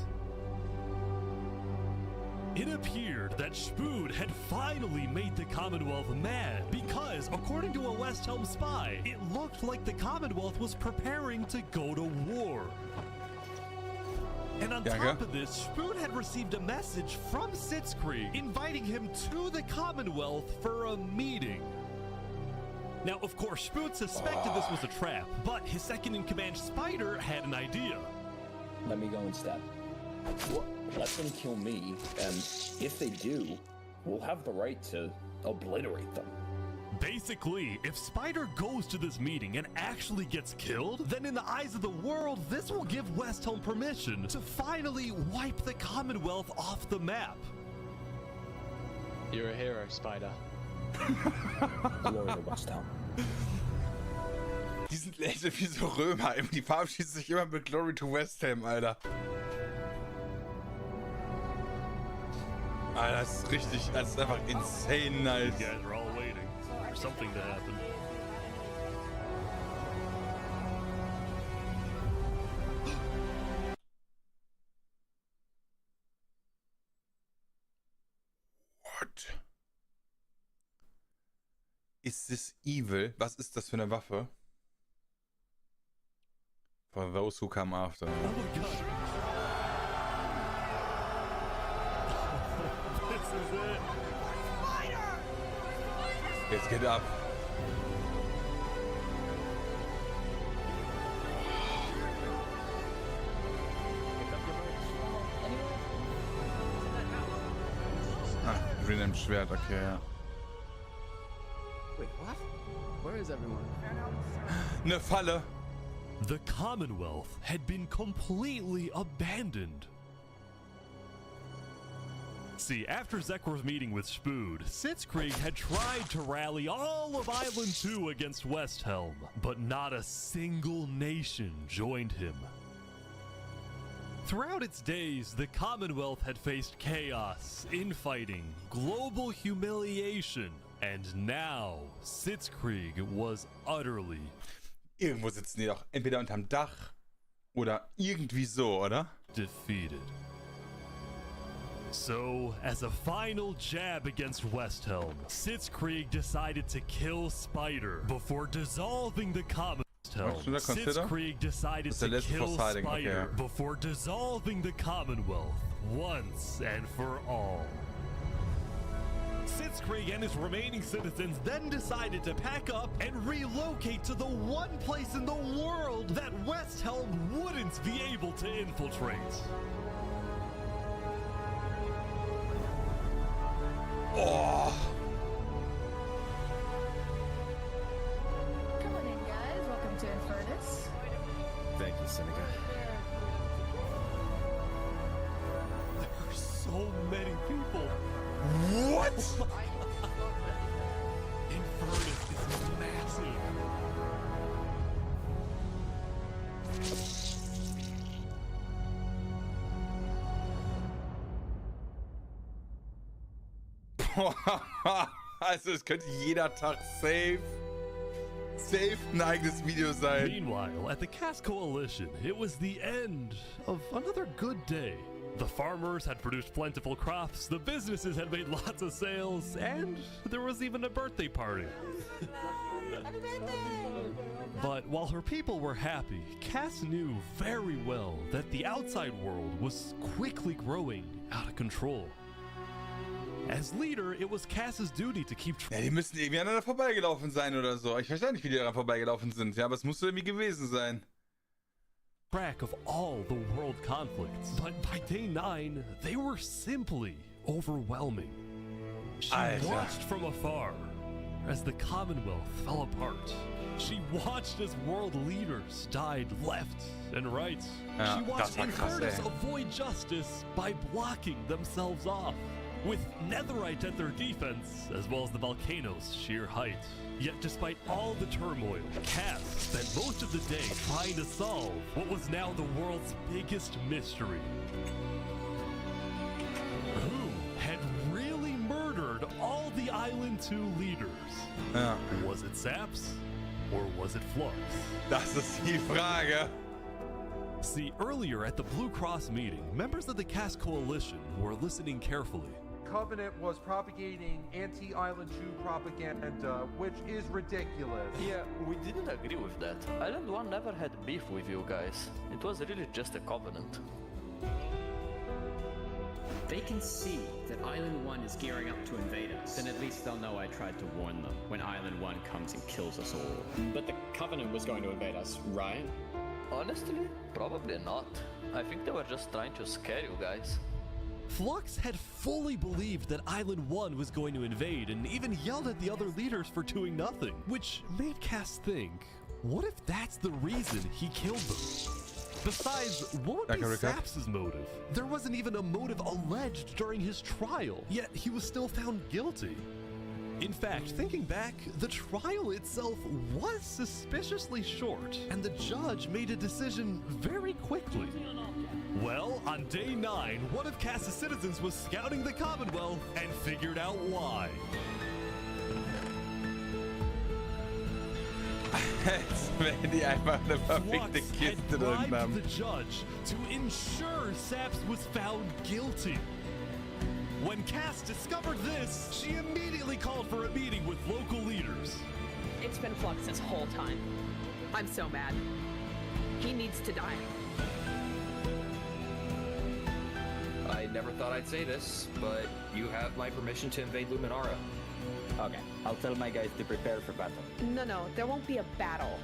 It appeared that Spud had finally made the Commonwealth mad because, according to a Westhelm spy, it looked like the Commonwealth was preparing to go to war. And on top of this, Spud had received a message from Sitzkrieg inviting him to the Commonwealth for a meeting. Now, of course, Spud suspected this was a trap, but his second-in-command Spider had an idea. Let me go instead. Let them kill me, and if they do, we'll have the right to obliterate them. Basically, if Spider goes to this meeting and actually gets killed, then in the eyes of the world, this will give Westhelm permission to finally wipe the Commonwealth off the map. You're a hero, Spider. Glory to Westhelm. Die sind echt wie so Römer. Die verabschieden sich immer mit Glory to Westhelm, Alter. Alter, das ist richtig, das ist einfach insane nice. You guys are all waiting for something to happen. What? Is this evil? Was ist das für eine Waffe? For those who come after. Oh my god. This is it. Jetzt geht ab. Ah, Green im Schwert, okay, ja. Wait, what? Where is everyone? Eine Falle. The Commonwealth had been completely abandoned. See, after Zekr's meeting with Spud, Sitzkrieg had tried to rally all of Island 2 against Westhelm, but not a single nation joined him. Throughout its days, the Commonwealth had faced chaos, infighting, global humiliation, and now Sitzkrieg was utterly Irgendwo sitzen die doch entweder unterm Dach oder irgendwie so, oder? defeated. So, as a final jab against Westhelm, Sitzkrieg decided to kill Spider before dissolving the Commonwealth. Sitzkrieg decided to kill Spider before dissolving the Commonwealth once and for all. Sitzkrieg and his remaining citizens then decided to pack up and relocate to the one place in the world that Westhelm wouldn't be able to infiltrate. Oh! Come on in, guys. Welcome to Infernus. Thank you, Seneca. There are so many people. What? Infernus is massive. Also es könnte jeder Tag safe ein eigenes Video sein. Meanwhile, at the Cass Coalition, it was the end of another good day. The farmers had produced plentiful crops, the businesses had made lots of sales, and there was even a birthday party. But while her people were happy, Cass knew very well that the outside world was quickly growing out of control. As leader, it was Cass's duty to keep Ja, die müssen irgendwie aneinander vorbeigelaufen sein oder so. Ich verstehe nicht, wie die daran vorbeigelaufen sind. Ja, aber es musste irgendwie gewesen sein. track of all the world conflicts. But by day 9, they were simply overwhelming. She watched from afar as the Commonwealth fell apart. She watched as world leaders died left and right. She watched Infernus avoid justice by blocking themselves off, with Netherite at their defense, as well as the volcano's sheer height. Yet despite all the turmoil, Cass spent most of the day trying to solve what was now the world's biggest mystery. Who had really murdered all the Island 2 leaders? Was it Saps? Or was it Flux? Das ist die Frage. See, earlier at the Blue Cross meeting, members of the Cass Coalition were listening carefully. Covenant was propagating anti-Island 2 propaganda, which is ridiculous. Yeah, we didn't agree with that. Island 1 never had beef with you guys. It was really just a covenant. They can see that Island 1 is gearing up to invade us. Then at least they'll know I tried to warn them when Island 1 comes and kills us all. But the Covenant was going to invade us, right? Honestly, probably not. I think they were just trying to scare you guys. Flux had fully believed that Island 1 was going to invade and even yelled at the other leaders for doing nothing, which made Cass think, what if that's the reason he killed them? Besides, what would be Saps' motive? There wasn't even a motive alleged during his trial, yet he was still found guilty. In fact, thinking back, the trial itself was suspiciously short, and the judge made a decision very quickly. Well, on day 9, one of Cass's citizens was scouting the Commonwealth and figured out why. Wenn die einfach eine verfickte Kiste drin haben. The judge to ensure Saps was found guilty. When Cass discovered this, she immediately called for a meeting with local leaders. It's been Flux this whole time. I'm so mad. He needs to die. I never thought I'd say this, but you have my permission to invade Luminara. Okay, I'll tell my guys to prepare for battle. No, there won't be a battle.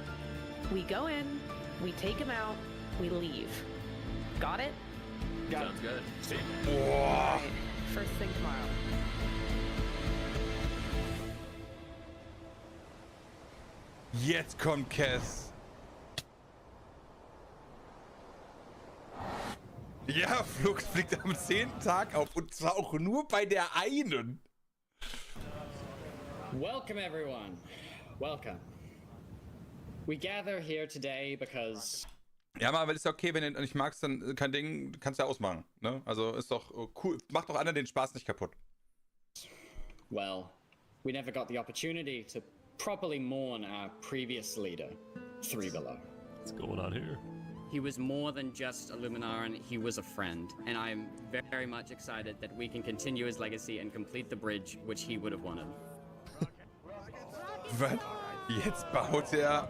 We go in, we take him out, we leave. Got it? Sounds good. Alright, first thing tomorrow. Jetzt kommt Cass. Ja, Flux fliegt am 10. Tag auf und zwar auch nur bei der einen. Welcome, everyone. Welcome. We gather here today because... Ja, aber ist ja okay, wenn du nicht magst, dann kein Ding, kannst du ja ausmachen. Ne? Also ist doch cool. Macht doch anderen den Spaß nicht kaputt. Well, we never got the opportunity to properly mourn our previous leader, 3 Below. What's going on here? He was more than just a Luminaran, he was a friend. And I'm very much excited that we can continue his legacy and complete the bridge which he would have wanted. Was? Jetzt baut er...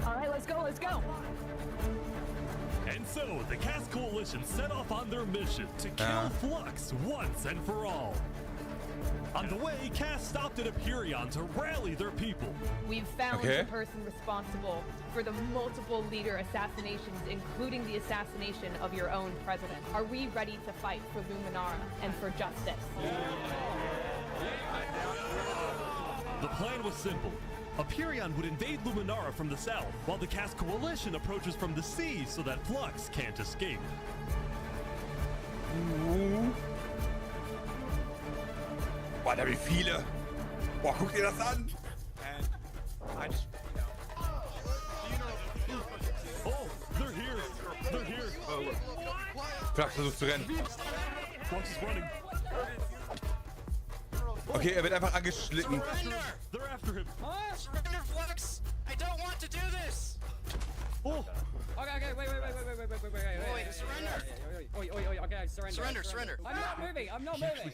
Alright, let's go! And so, the Cass Coalition set off on their mission to kill Flux once and for all. On the way, Cass stopped at Empyreon to rally their people. We've found the person responsible for the multiple leader assassinations, including the assassination of your own president. Are we ready to fight for Luminara and for justice? The plan was simple. Empyreon would invade Luminara from the south, while the Cass Coalition approaches from the sea so that Flux can't escape. Boah, da wie viele. Boah, guck dir das an. Oh, they're here. They're here. Flux versucht zu rennen. Flux is running. Okay, er wird einfach angeschlitten. They're after him. Surrender, Flux! I don't want to do this! Okay, wait, surrender. Okay, surrender. I'm not moving. I'm not moving.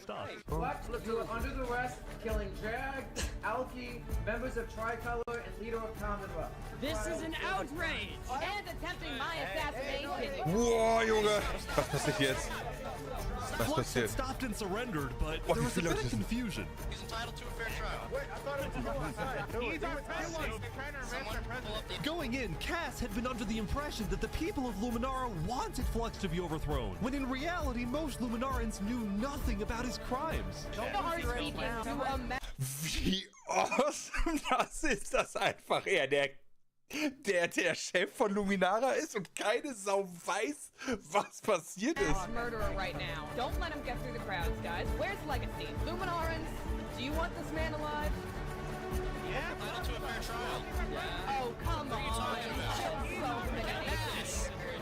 Flex, you are under the arrest, killing Jag, Alki, members of Tricolor, and leader of Commonwealth. This is an outrage. And attempting my assassination. Wow, Junge! Was passiert jetzt? Was Flux had passiert? stopped and surrendered, but Oh, there was a wie bit viele of confusion. He's entitled to a fair trial. Wait, I thought it was on side. He's on side. Going in, Cass had been under the impression that the people of Luminara wanted Flux to be overthrown, when in reality most Luminarans knew nothing about his crimes. Wie awesome das ist, dass einfach er der Chef von Luminara ist und keine Sau weiß, was passiert ist. Murderer right now. Don't let him get through the crowds, guys. Where's Legacy? Luminarans, do you want this man alive? Yeah, entitled to a fair trial. Oh, come on.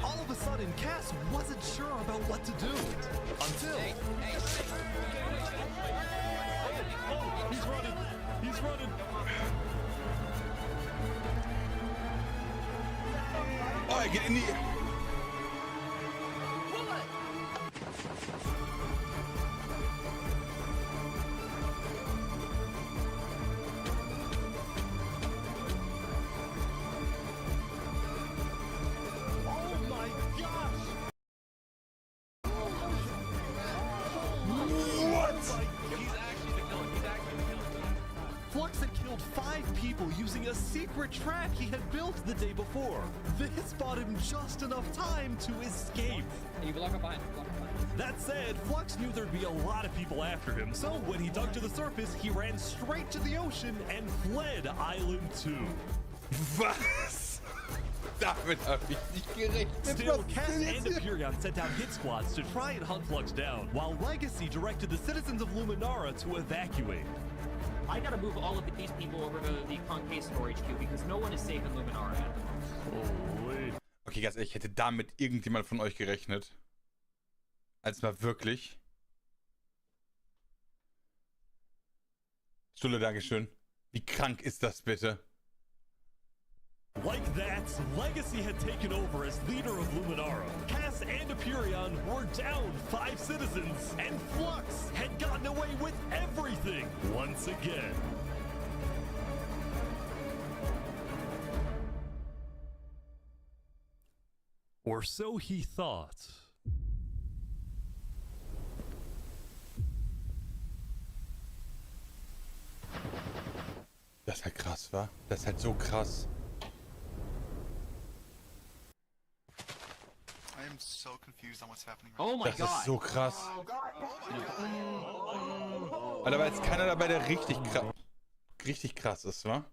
All of a sudden, Cass wasn't sure about what to do. Until... Oh, he's running! He's running! Oh, er geht in die... Flux had killed 5 people using a secret trap he had built the day before. This bought him just enough time to escape. You block up behind. That said, Flux knew there'd be a lot of people after him, so when he dug to the surface, he ran straight to the ocean and fled Island 2. Was? Damit habe ich nicht gerechnet. Still, Cass and Empyrean sent out hit squads to try and hunt Flux down, while Legacy directed the citizens of Luminara to evacuate. I gotta move all of these people over to the Concave Storage Queue because no one is safe in Luminara at the moment. Okay, ganz ehrlich, hätte damit irgendjemand von euch gerechnet? Als mal wirklich? Stulle, Dankeschön. Wie krank ist das bitte? Like that, Legacy had taken over as leader of Luminara. Cass and Empyrean were down 5 citizens, and Flux had gotten away with everything once again. Or so he thought. Das ist halt krass, wa? Das ist halt so krass. I am so confused on what's happening right now. Das ist so krass. Alter, aber jetzt keiner dabei, der richtig krass ist, wa?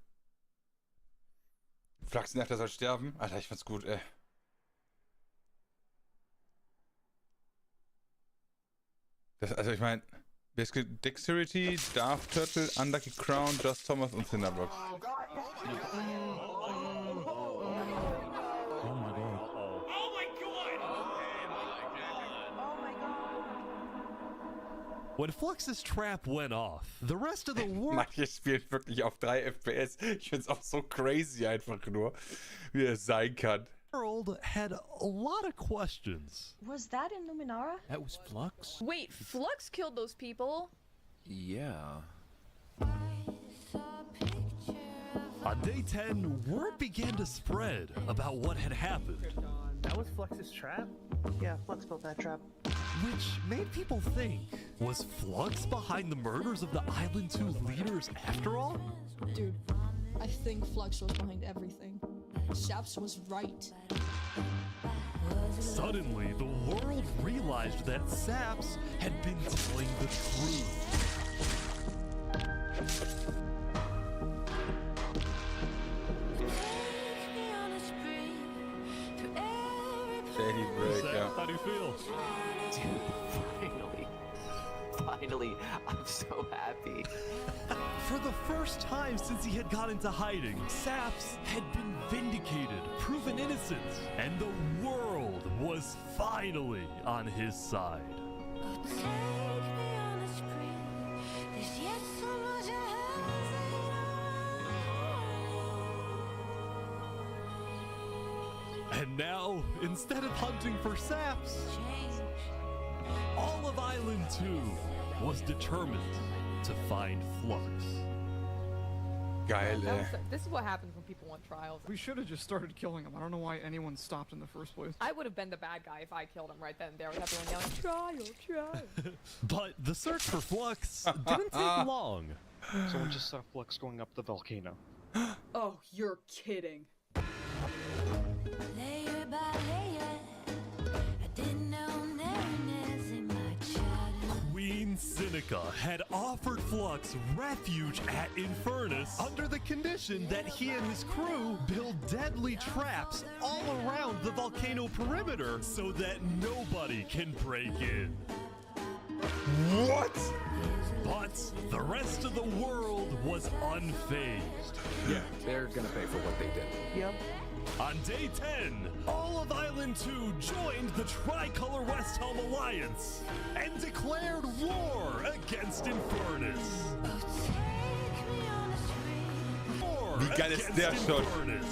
Flux nervt, der soll sterben. Alter, ich find's gut, ey. Also ich meine, Dexterity, Darth Turtle, Unlucky Crown, Just Thomas und Cinderbox. When Flux's trap went off, the rest of the world... Manche spielen wirklich auf 3 FPS. Ich find's auch so crazy einfach nur, wie es sein kann. World had a lot of questions. Was that in Luminara? That was Flux? Wait, Flux killed those people? Yeah. On day 10, word began to spread about what had happened. That was Flux's trap? Yeah, Flux built that trap. Which made people think, was Flux behind the murders of the Island 2 leaders after all? Dude, I think Flux was behind everything. Shaps was right. Suddenly, the world realized that Saps had been telling the truth. Shady break, yeah. How do you feel? Dude, finally, I'm so happy. For the first time since he had gone into hiding, Saps had been vindicated, proven innocent, and the world was finally on his side. And now, instead of hunting for saps, all of Island 2 was determined to find Flux. Geil, ey. This is what happens when people want trials. We should have just started killing him. I don't know why anyone stopped in the first place. I would have been the bad guy if I killed him right then and there with everyone yelling, trial. But the search for Flux didn't take long. Someone just saw Flux going up the volcano. Oh, you're kidding. Layer by layer, I didn't know narrowness in my childhood. Queen Seneca had offered Flux refuge at Infernus under the condition that he and his crew build deadly traps all around the volcano perimeter so that nobody can break in. What? But the rest of the world was unfazed. Yeah, they're gonna pay for what they did. Yep. On day 10, all of Island 2 joined the Tricolor West Helm Alliance and declared war against Infernus. War Wie geil ist der against schon? Infernus.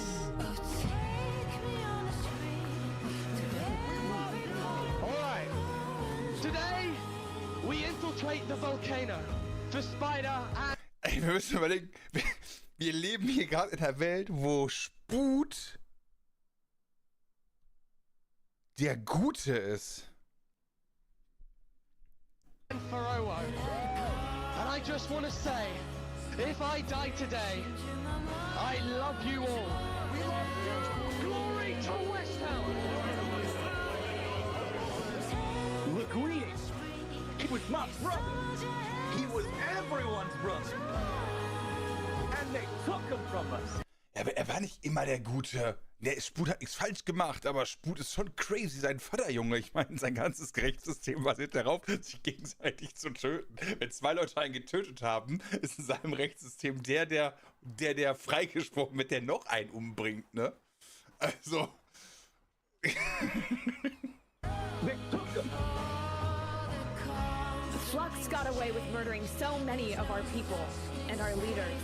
Alright. Today, we infiltrate the volcano for Spider and... Ey, wir müssen überlegen, wir leben hier gerade in einer Welt, wo Sput der Gute ist. Faroe. And I just want to say, if I die today, I love you all. We love you. Glory to West Helm. Look who he is. He was my brother. He was everyone's brother. And they took him from us. Ja, aber er war nicht immer der Gute. Der Sput hat nichts falsch gemacht, aber Sput ist schon crazy, sein Vaterjunge. Ich meine, sein ganzes Rechtssystem basiert darauf, sich gegenseitig zu töten. Wenn zwei Leute einen getötet haben, ist in seinem Rechtssystem der freigesprochen wird, der noch einen umbringt, ne? Also. Flux got away with murdering so many of our people and our leaders.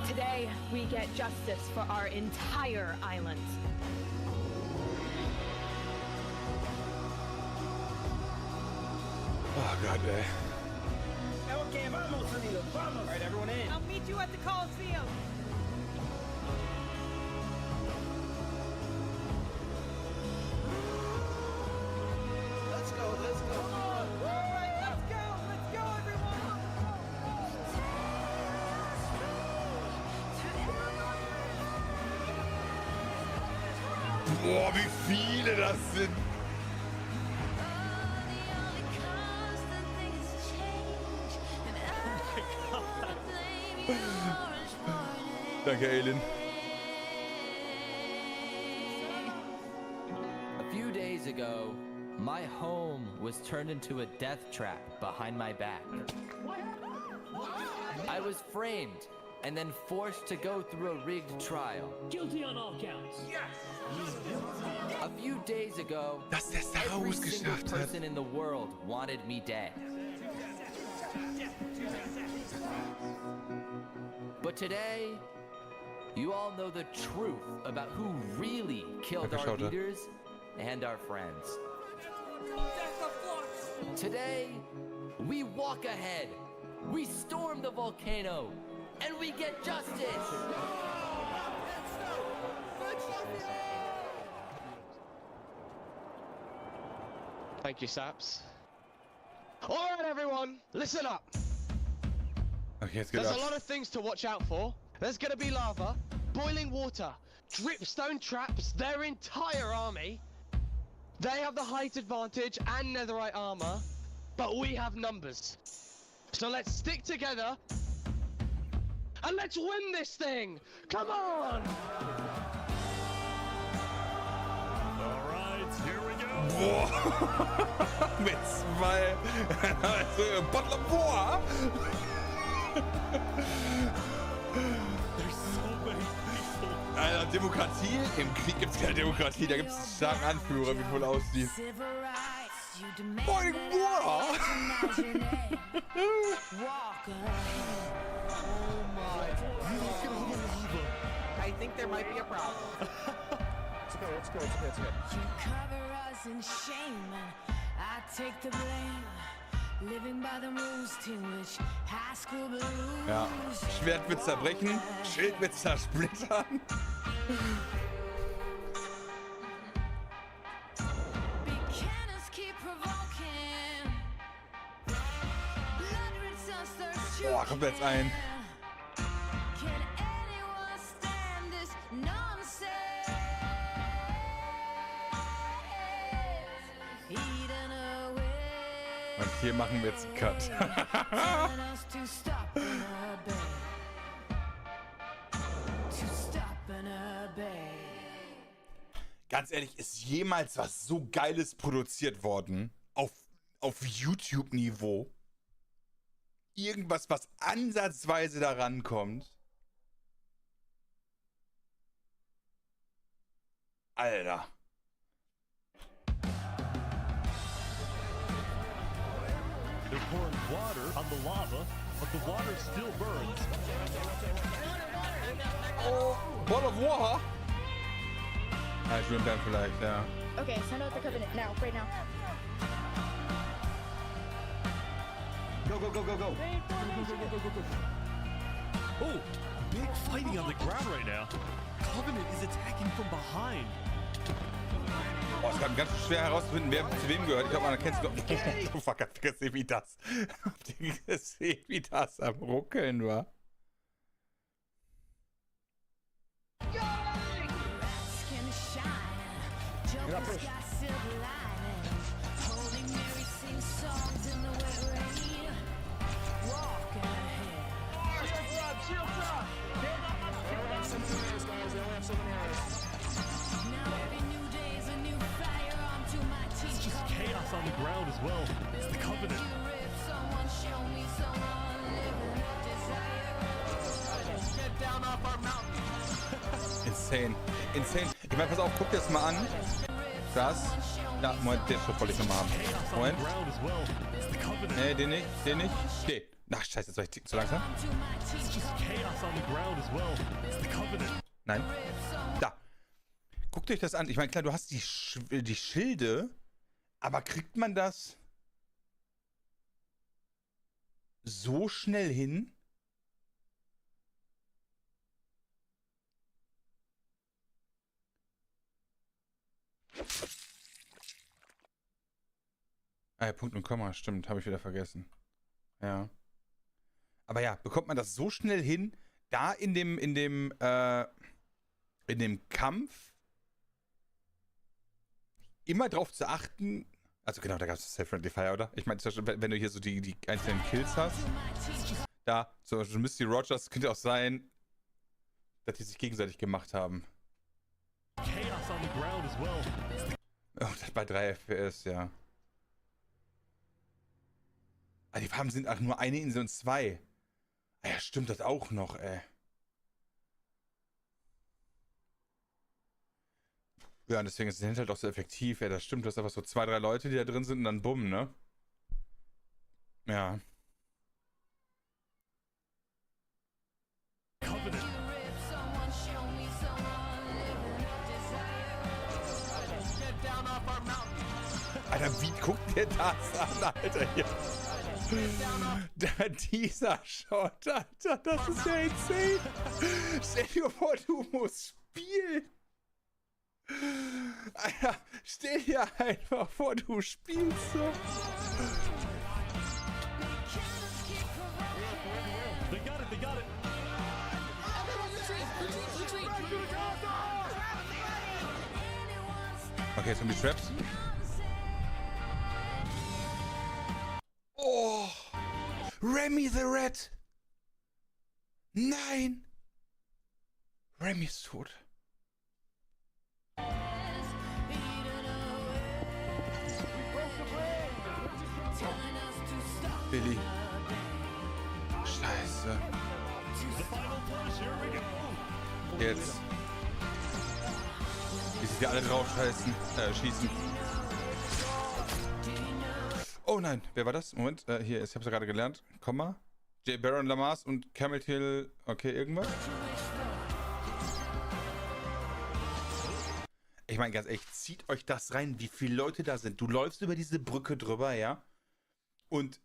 Today, we get justice for our entire island. Oh Gott, ey. Okay, vamos, Anita, vamos. All right, everyone in. I'll meet you at the Coliseum. Let's go, let's go. All right, let's go, everyone. Boah, wie viele das sind. Danke, Aelin. A few days ago, my home was turned into a death trap behind my back. I was framed and then forced to go through a rigged trial. Guilty on all counts. Yes! A few days ago, Dass der Star every Wars single geschafft hat. person in the world wanted me dead. But today, you all know the truth about who really killed Danke, our Schoute. leaders and our friends. Today, we walk ahead, we storm the volcano, and we get justice! Thank you, Saps. Alright, everyone, listen up. Okay, jetzt geht's There's a ab. lot of things to watch out for. There's gonna be lava, boiling water, dripstone traps, their entire army. They have the height advantage and netherite armor, but we have numbers. So let's stick together and let's win this thing! Come on! Alright, here we go. Boah, mit zwei. Also, Bottle of War. There's so many people. Alter, Demokratie? Im Krieg gibt's keine Demokratie, da gibt's einen starken Anführer, wie wohl aussieht. Boiling War! I think there might be a problem. You cover us in shame and I take the blame. Living by the rules to which high school blues. Ja, Schwert wird zerbrechen, Schild wird zersplittern. Beginners keep provoking. Blood returns thirst to Boah, kommt jetzt ein. Can anyone stand this nonsense? Eaten away. Und hier machen wir jetzt einen Cut. Telling us to stop and obey. To stop and obey. Ganz ehrlich, ist jemals was so Geiles produziert worden? Auf YouTube-Niveau? Irgendwas, was ansatzweise da rankommt? Alter. They're pouring water on the lava, but the water still burns. Oh, Ball of War? Ah, ich bin dann vielleicht, ja. Okay, send out the covenant now, right now. Go, go, go, go, go. Oh, big fighting on the ground right now. Covenant is attacking from behind. Boah, es ist ganz schwer herauszufinden, wer zu wem gehört. Ich glaube, man kennt es. Oh fuck, habt ihr gesehen, wie das? Habt ihr gesehen, wie das am Ruckeln war? It's just chaos on the ground as well. It's the Covenant. Get down off our mountain. Insane. Insane. Ich meine, pass auf, guck dir das mal an. Das. Ja, Moment, den Schritt wollte ich nochmal haben. Moment. Nee, den nicht. Den nicht. Den. Ach, scheiße, jetzt war ich zu langsam. Nein. Da. Guckt euch das an. Ich meine, klar, du hast die Schilde, aber kriegt man das so schnell hin? Ah ja, Punkt und Komma, stimmt, habe ich wieder vergessen. Ja. Aber ja, bekommt man das so schnell hin, da in dem Kampf immer drauf zu achten. Also genau, da gab es das Self-Friendly Fire, oder? Ich meine, wenn du hier so die einzelnen Kills hast. Da, so Misty Rogers, könnte auch sein, dass die sich gegenseitig gemacht haben. Chaos on the ground as well. Oh, das bei 3 FPS, ja. Ah, die Farben sind auch nur eine Insel und 2. Ah ja, stimmt das auch noch, ey. Ja, und deswegen ist es halt auch so effektiv. Ja, das stimmt. Du hast einfach so 2, 3 Leute, die da drin sind und dann bumm, ne? Ja. Alter, wie guckt der das an, Alter? Hier. Dieser Shot, Alter, das ist ja insane. Stell dir vor, du musst spielen. Alter, stell dir einfach vor, du spielst so. They got it, they got it. Okay, jetzt kommen die Traps. Oh! Remy the Red! Nein! Remy ist tot. Billy. Scheiße. Jetzt. Wie sie alle drauf schießen. Oh nein, wer war das? Moment, hier, ich hab's ja gerade gelernt. Komma. J. Baron Lamas und Camel Hill. Okay, irgendwas. Ich meine, ganz ehrlich, zieht euch das rein, wie viele Leute da sind. Du läufst über diese Brücke drüber, ja? Und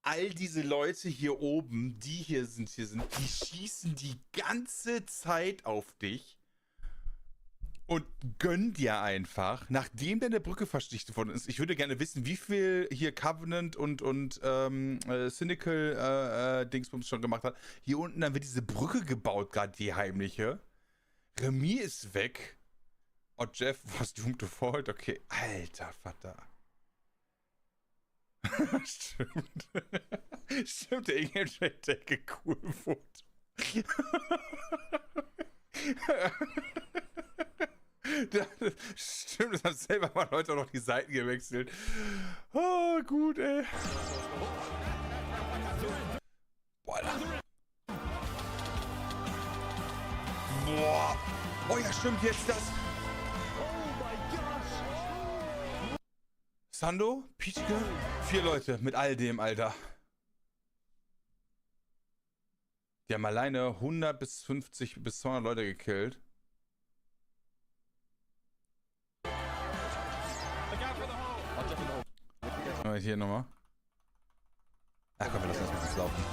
all diese Leute hier oben, die hier sind, die schießen die ganze Zeit auf dich und gönnen dir einfach, nachdem deine Brücke versticht worden ist. Ich würde gerne wissen, wie viel hier Covenant und Cynical Dingsbums schon gemacht hat. Hier unten, dann wird diese Brücke gebaut, gerade die heimliche. Remy ist weg. Oh, Jeff was doomed to fall. Okay, alter Vater. Stimmt. Stimmt, der Ingame-Decke cool Foto. Stimmt, das haben selber mal Leute auch noch die Seiten gewechselt. Oh, gut, ey. Boah, Alter. Boah. Oh ja, stimmt, jetzt das. Sando, Pietschke, 4 Leute mit all dem, Alter. Die haben alleine 100 bis 50 bis 200 Leute gekillt. Hier nochmal. Ach komm, wir lassen das mal kurz laufen.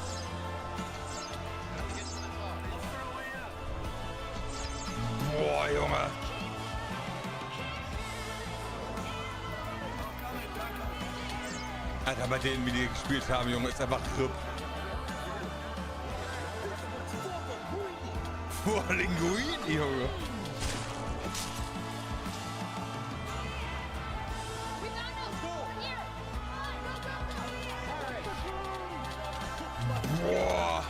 Boah, Junge. Alter, bei denen, wie die gespielt haben, Junge, ist einfach RIP. Boah, Linguini, Junge. Boah.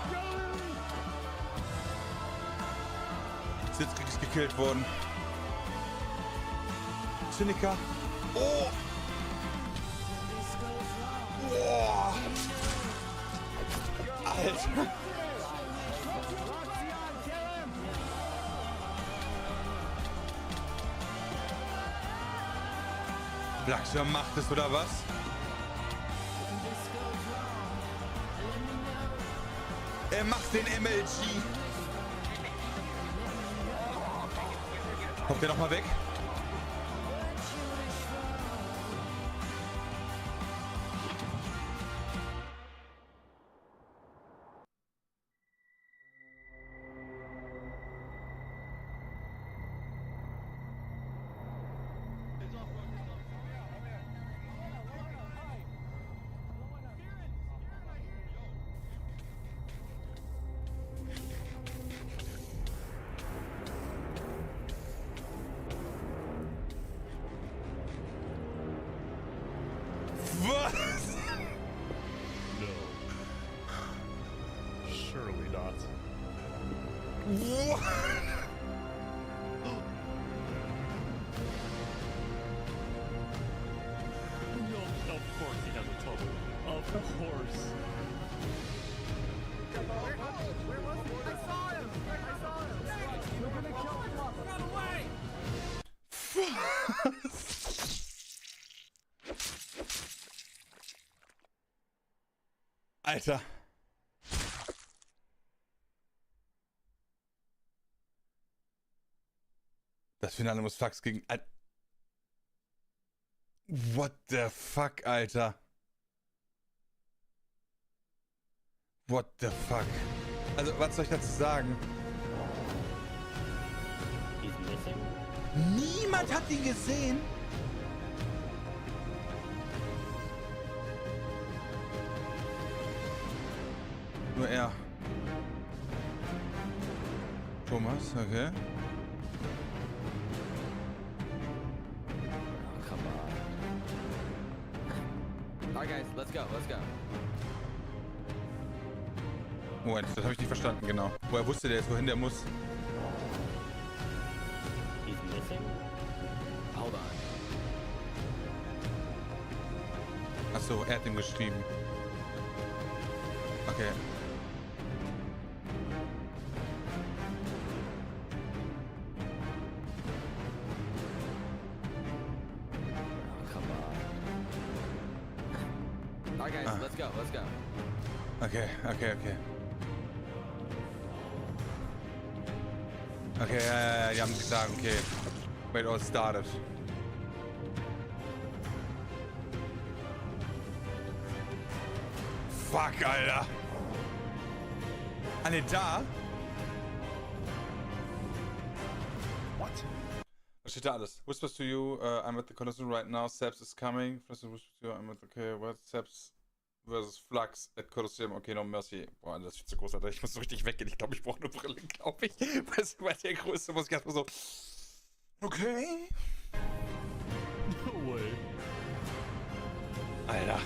Sitzkrieg ist gekillt worden. Zyniker. Oh. Boah. Alter. Blackscher macht es, oder was? Er macht den MLG. Kommt der noch mal weg? Was? No. Surely not. What? No, of course he has a tunnel. Of course. Where was he? I saw him! I saw him! We're gonna kill him! Run away! Alter. Das Finale muss Flux gegen... What the fuck, Alter? What the fuck? Also, was soll ich dazu sagen? Niemand hat ihn gesehen? Nur er. Thomas, okay. Oh, come on. Alright guys, let's go, let's go. Moment, das habe ich nicht verstanden, genau. Woher wusste der jetzt, wohin der muss? Hold on. Achso, er hat ihm geschrieben. Okay. Alright guys, let's go, let's go. Okay, okay, okay. Okay, ja, die haben gesagt, okay. where it all started. Fuck, Alter. Ah, ne, da. What? Was steht da alles? Whispers to you, I'm at the Colosseum right now, Saps is coming. Whispers to you, I'm at the, okay, what? Saps versus Flux at Colosseum, okay, no mercy. Boah, das ist viel zu groß, Alter. Ich muss so richtig weggehen. Ich glaube, ich brauche eine Brille, glaube ich. Bei der Größe muss ich erstmal so... Okay. No way. Alter.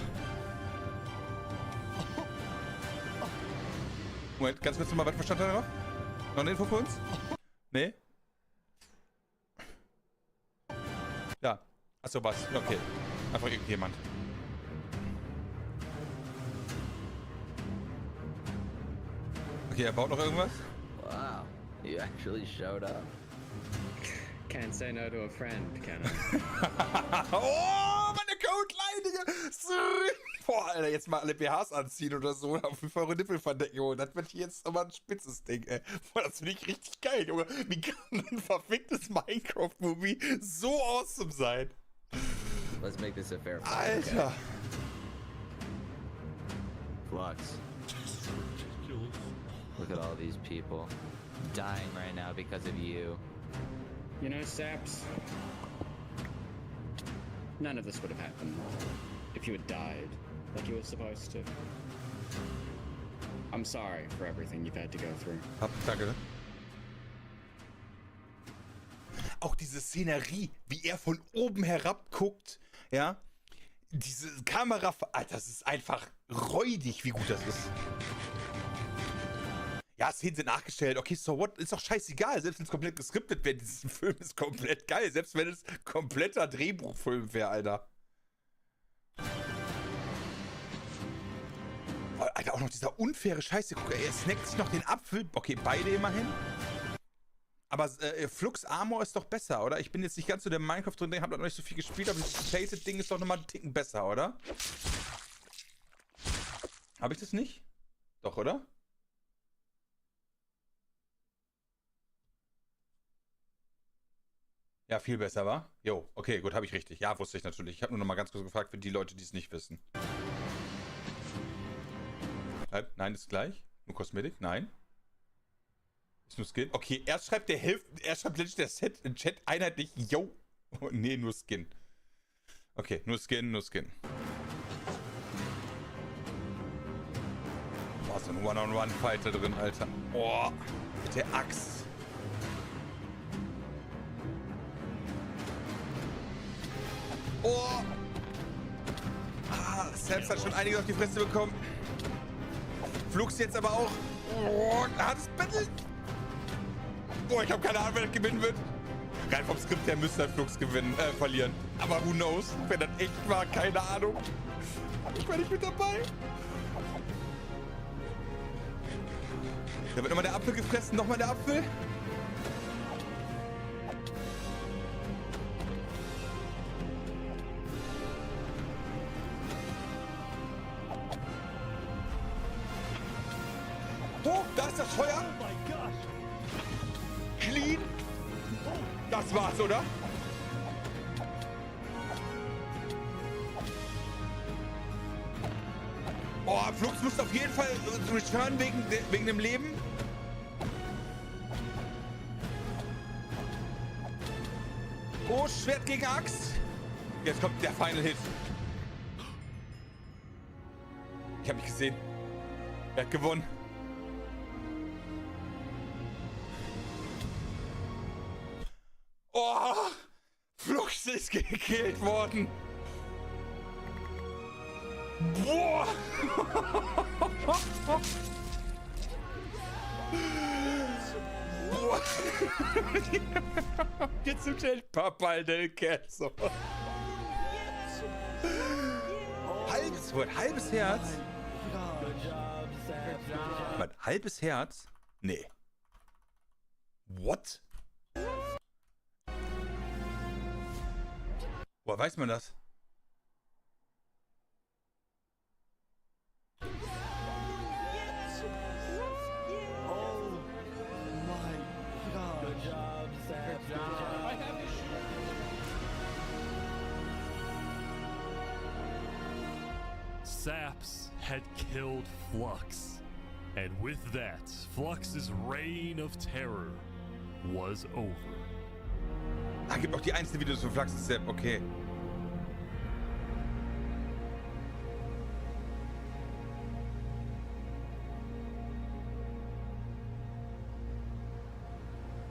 Moment, ganz kurz nochmal, was verstand er noch? Noch eine Info für uns? Nee? Ja. Achso, was? Okay. Einfach irgendjemand. Okay, er baut noch irgendwas? Wow, you actually showed up. Can't say no to a friend, can I? Oh, meine Codeline, Digga! Boah, Alter, jetzt mal alle BHs anziehen oder so. Auf jeden Fall eure Nippel verdecken, Junge. Das wird jetzt aber ein spitzes Ding, ey. Boah, das finde ich richtig geil, Junge. Wie kann ein verficktes Minecraft-Movie so awesome sein? Let's make this a fair fight. Alter! Okay? Flux. Look at all these people dying right now because of you. You know, Saps, none of this would have happened if you had died like you were supposed to. I'm sorry for everything you've had to go through. Danke. Auch diese Szenerie, wie er von oben herab guckt, ja, diese Kamera, Alter, das ist einfach räudig, wie gut das ist. Ja, Szenen sind nachgestellt, okay, so what, ist doch scheißegal, selbst wenn es komplett geskriptet wäre, dieser Film ist komplett geil, selbst wenn es kompletter Drehbuchfilm wäre, Alter. Oh, Alter, auch noch dieser unfaire Scheiße, guck, er snackt sich noch den Apfel, okay, beide immerhin. Aber Flux Armor ist doch besser, oder? Ich bin jetzt nicht ganz so der Minecraft drin, hab noch nicht so viel gespielt, aber dieses Placed-Ding ist doch nochmal einen Ticken besser, oder? Habe ich das nicht? Doch, oder? Ja, viel besser, war? Jo, okay, gut, habe ich richtig. Ja, wusste ich natürlich. Ich habe nur noch mal ganz kurz gefragt für die Leute, die es nicht wissen. Nein, ist gleich. Nur Kosmetik? Nein. Ist nur Skin? Okay, erst schreibt der letztlich der Set im Chat einheitlich, yo. Oh, nee, nur Skin. Okay, nur Skin, nur Skin. Boah, so ein One-on-One-Fight da drin, Alter. Boah, mit der Axt. Oh! Ah, Saps hat schon einiges auf die Fresse bekommen. Flux jetzt aber auch. Oh, hartes Battle. Boah, ich habe keine Ahnung, wer das gewinnen wird. Rein vom Skript her müsste halt Flux verlieren. Aber who knows? Wenn das echt war, keine Ahnung. Ich war nicht mit dabei. Da wird nochmal der Apfel gefressen, nochmal der Apfel. Oh, da ist das Feuer. Oh my gosh. Clean. Das war's, oder? Oh, Flux muss auf jeden Fall return wegen dem Leben. Oh, Schwert gegen Axt. Jetzt kommt der Final Hit. Ich habe nicht gesehen. Wer hat gewonnen? Oh, Flux ist gekillt worden. Boah. Boah. Jetzt im Chat Papa del Queso. Halbes Herz. Was, halbes Herz? Nee. What? Woher weiß man das? saps had killed Flux. And with that, Flux's reign of terror was over. Ah, gibt auch die Einzelvideos von Flux und Sap, okay.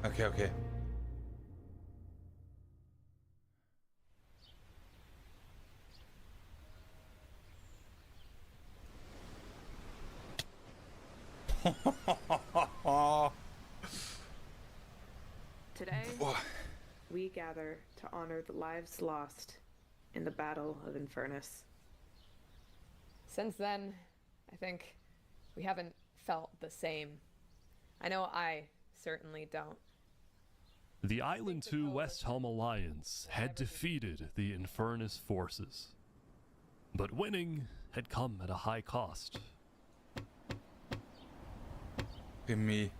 Okay, okay. Today, Boah. we gather to honor the lives lost in the Battle of Infernus. Since then, I think we haven't felt the same. I know I certainly don't. The Island 2 West Helm Alliance had defeated the Infernus forces. But winning had come at a high cost. Me.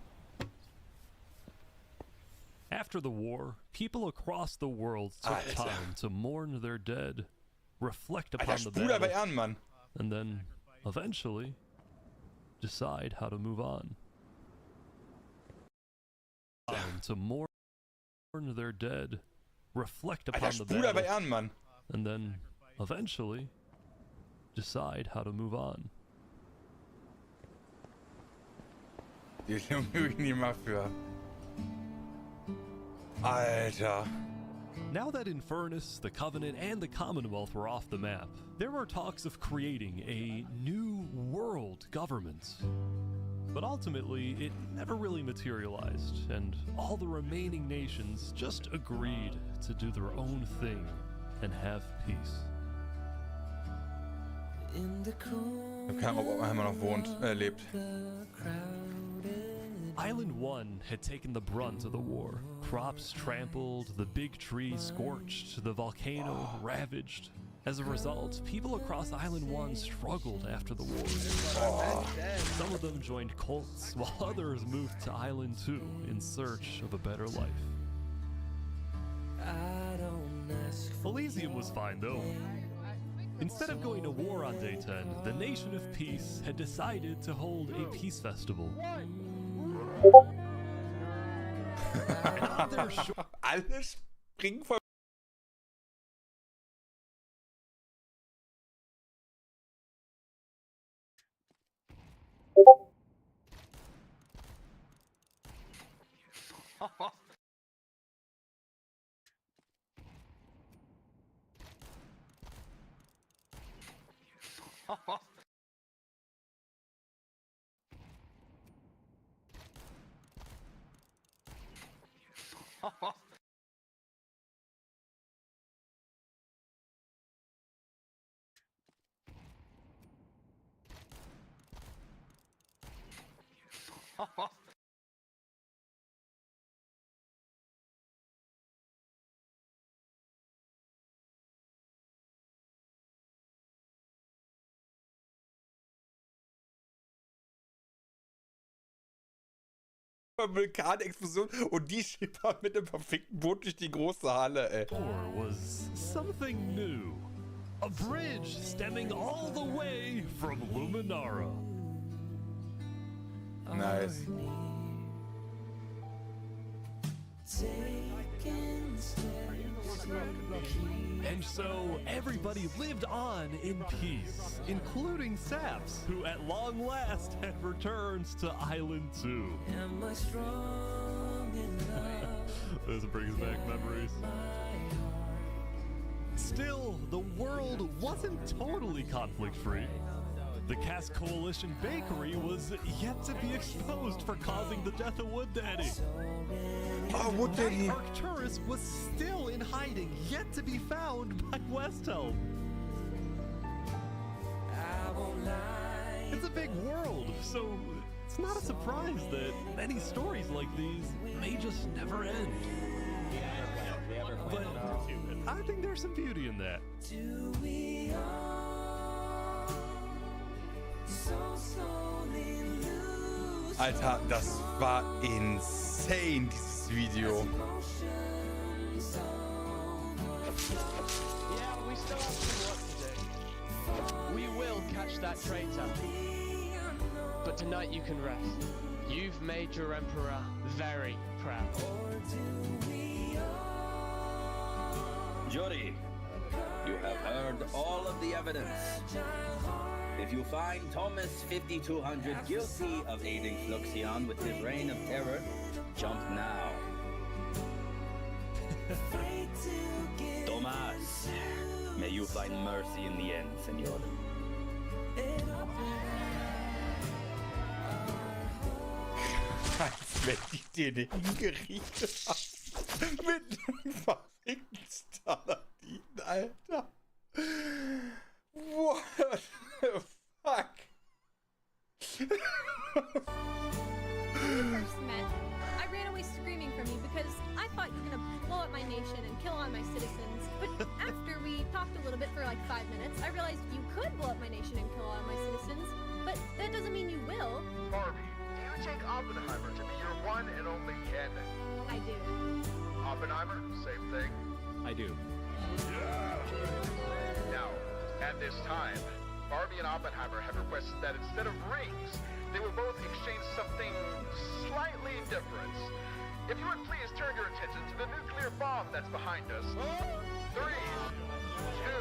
After the war, people across the world took time to mourn their dead, reflect upon the battle, and then, eventually, decide how to move on. To mourn their dead, reflect upon the battle, and then, eventually, decide how to move on. Alter. Now that Infernus, the Covenant, and the Commonwealth were off the map, there were talks of creating a new world government. But ultimately, it never really materialized, and all the remaining nations just agreed to do their own thing and have peace. Keine Ahnung, ob man noch lebt. Island 1 had taken the brunt of the war. Crops trampled, the big tree scorched, the volcano ravaged. As a result, people across Island 1 struggled after the war. Some of them joined cults, while others moved to Island 2 in search of a better life. Elysium was fine though. Instead of going to war on day 10, the Nation of Peace had decided to hold a peace festival. Alle springen voll. Vulkanexplosion und die schippern mit einem verfickten Boot durch die große Halle, ey. Or was something new. A bridge stemming all the way from Luminara. Nice. And so everybody lived on in peace, including Saps, who at long last had returned to Island 2. Those brings back memories. Still, the world wasn't totally conflict-free. The Cask Coalition Bakery was yet to be exposed for causing the death of Wood Daddy. Oh, Wood Daddy! Arcturus was still in hiding, yet to be found by Westhelm. It's a big world, so it's not a surprise that many stories like these may just never end. But I think there's some beauty in that. Alter, das war insane, dieses Video. Yeah, we still have to work today. We will catch that traitor. But tonight you can rest. You've made your emperor very proud. Jury, you have heard all of the evidence. If you find Thomas 5200 guilty of aiding Fluxion with his reign of terror, jump now. Thomas, may you find mercy in the end, Senor. Als wenn ich dir den hingerichtet habe. Mit einem verfickten Staladin, Alter. What the fuck? When we first met, I ran away screaming from you because I thought you were gonna blow up my nation and kill all my citizens. But after we talked a little bit for like 5 minutes, I realized you could blow up my nation and kill all my citizens. But that doesn't mean you will. Barbie, do you take Oppenheimer to be your one and only candidate? I do. Oppenheimer, same thing. I do. Now, at this time, Barbie and Oppenheimer have requested that instead of rings, they will both exchange something slightly different. If you would please turn your attention to the nuclear bomb that's behind us. 3, 2,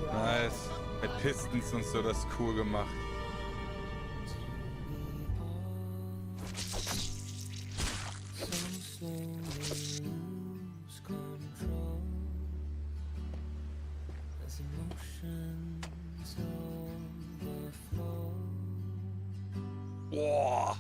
1. Nice. Mit Pistons und so, das ist cool gemacht. Boah.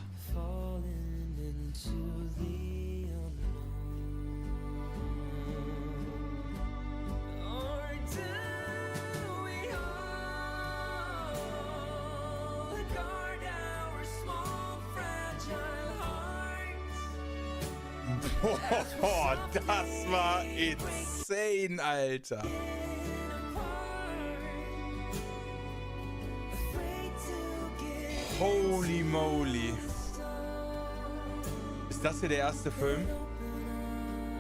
Oh, das war insane, Alter. Holy moly. Ist das hier der erste Film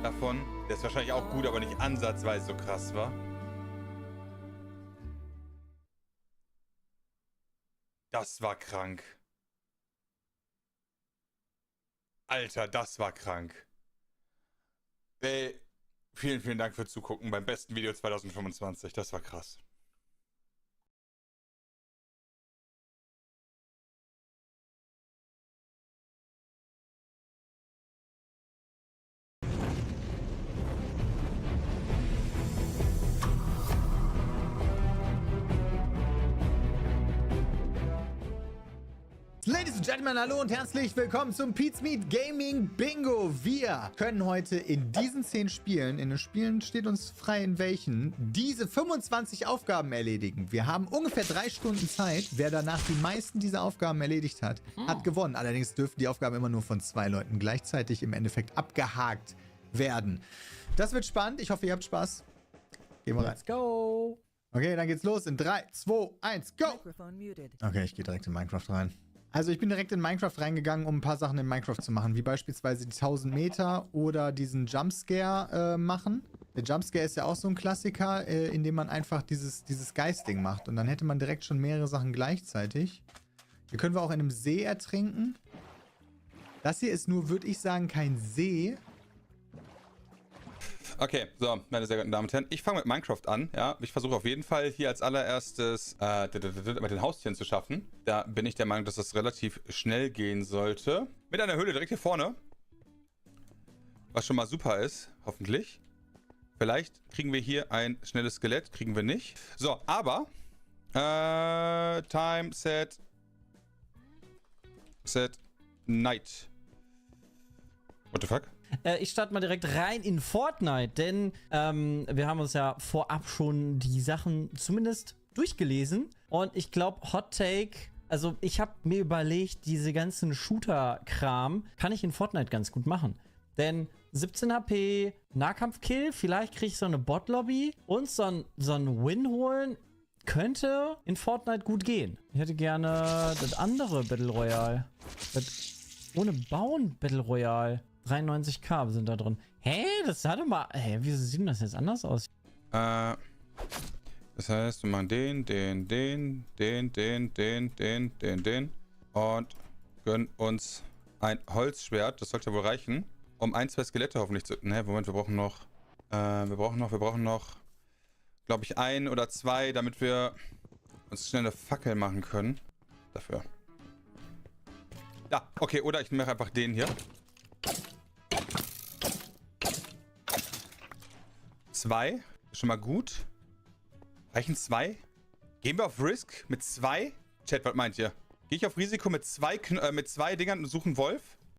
davon? Der ist wahrscheinlich auch gut, aber nicht ansatzweise so krass, war. Das war krank. Alter, das war krank. Ey, vielen, vielen Dank fürs Zugucken beim besten Video 2025. Das war krass. Ladies and Gentlemen, hallo und herzlich willkommen zum Pete's Meat Gaming Bingo. Wir können heute in diesen 10 Spielen, in den Spielen steht uns frei in welchen, diese 25 Aufgaben erledigen. Wir haben ungefähr 3 Stunden Zeit. Wer danach die meisten dieser Aufgaben erledigt hat, hat gewonnen. Allerdings dürfen die Aufgaben immer nur von 2 Leuten gleichzeitig im Endeffekt abgehakt werden. Das wird spannend. Ich hoffe, ihr habt Spaß. Gehen wir rein. Let's go. Okay, dann geht's los in 3, 2, 1, go. Okay, ich gehe direkt in Minecraft rein. Also ich bin direkt in Minecraft reingegangen, um ein paar Sachen in Minecraft zu machen, wie beispielsweise die 1000 Meter oder diesen Jumpscare machen. Der Jumpscare ist ja auch so ein Klassiker, in dem man einfach dieses Geisting macht. Und dann hätte man direkt schon mehrere Sachen gleichzeitig. Hier können wir auch in einem See ertrinken. Das hier ist nur, würde ich sagen, kein See. Okay, so, meine sehr geehrten Damen und Herren, ich fange mit Minecraft an, ja. Ich versuche auf jeden Fall hier als allererstes mit den Haustieren zu schaffen. Da bin ich der Meinung, dass das relativ schnell gehen sollte. Mit einer Höhle direkt hier vorne. Was schon mal super ist, hoffentlich. Vielleicht kriegen wir hier ein schnelles Skelett, kriegen wir nicht. So, aber Time, Set, Night. What the fuck? Ich starte mal direkt rein in Fortnite, denn wir haben uns ja vorab schon die Sachen zumindest durchgelesen. Und ich glaube, Hot Take, also ich habe mir überlegt, diese ganzen Shooter-Kram kann ich in Fortnite ganz gut machen. Denn 17 HP, Nahkampf-Kill, vielleicht kriege ich so eine Bot-Lobby und so ein Win holen, könnte in Fortnite gut gehen. Ich hätte gerne das andere Battle Royale. Das ohne Bauen Battle Royale. 93k sind da drin. Hä? Das sah doch mal... Hä, wieso sieht denn das jetzt anders aus? Das heißt, wir machen den und gönnen uns ein Holzschwert. Das sollte wohl reichen, um 1, 2 Skelette hoffentlich zu... Ne, Moment, wir brauchen noch, glaube ich, 1 oder 2, damit wir uns schnell eine Fackel machen können. Dafür. Ja, okay, oder ich mache einfach den hier. 2, schon mal gut. Reichen 2? Gehen wir auf Risk mit 2? Chat, was meint ihr? Gehe ich auf Risiko mit 2 Dingern und suche einen Wolf?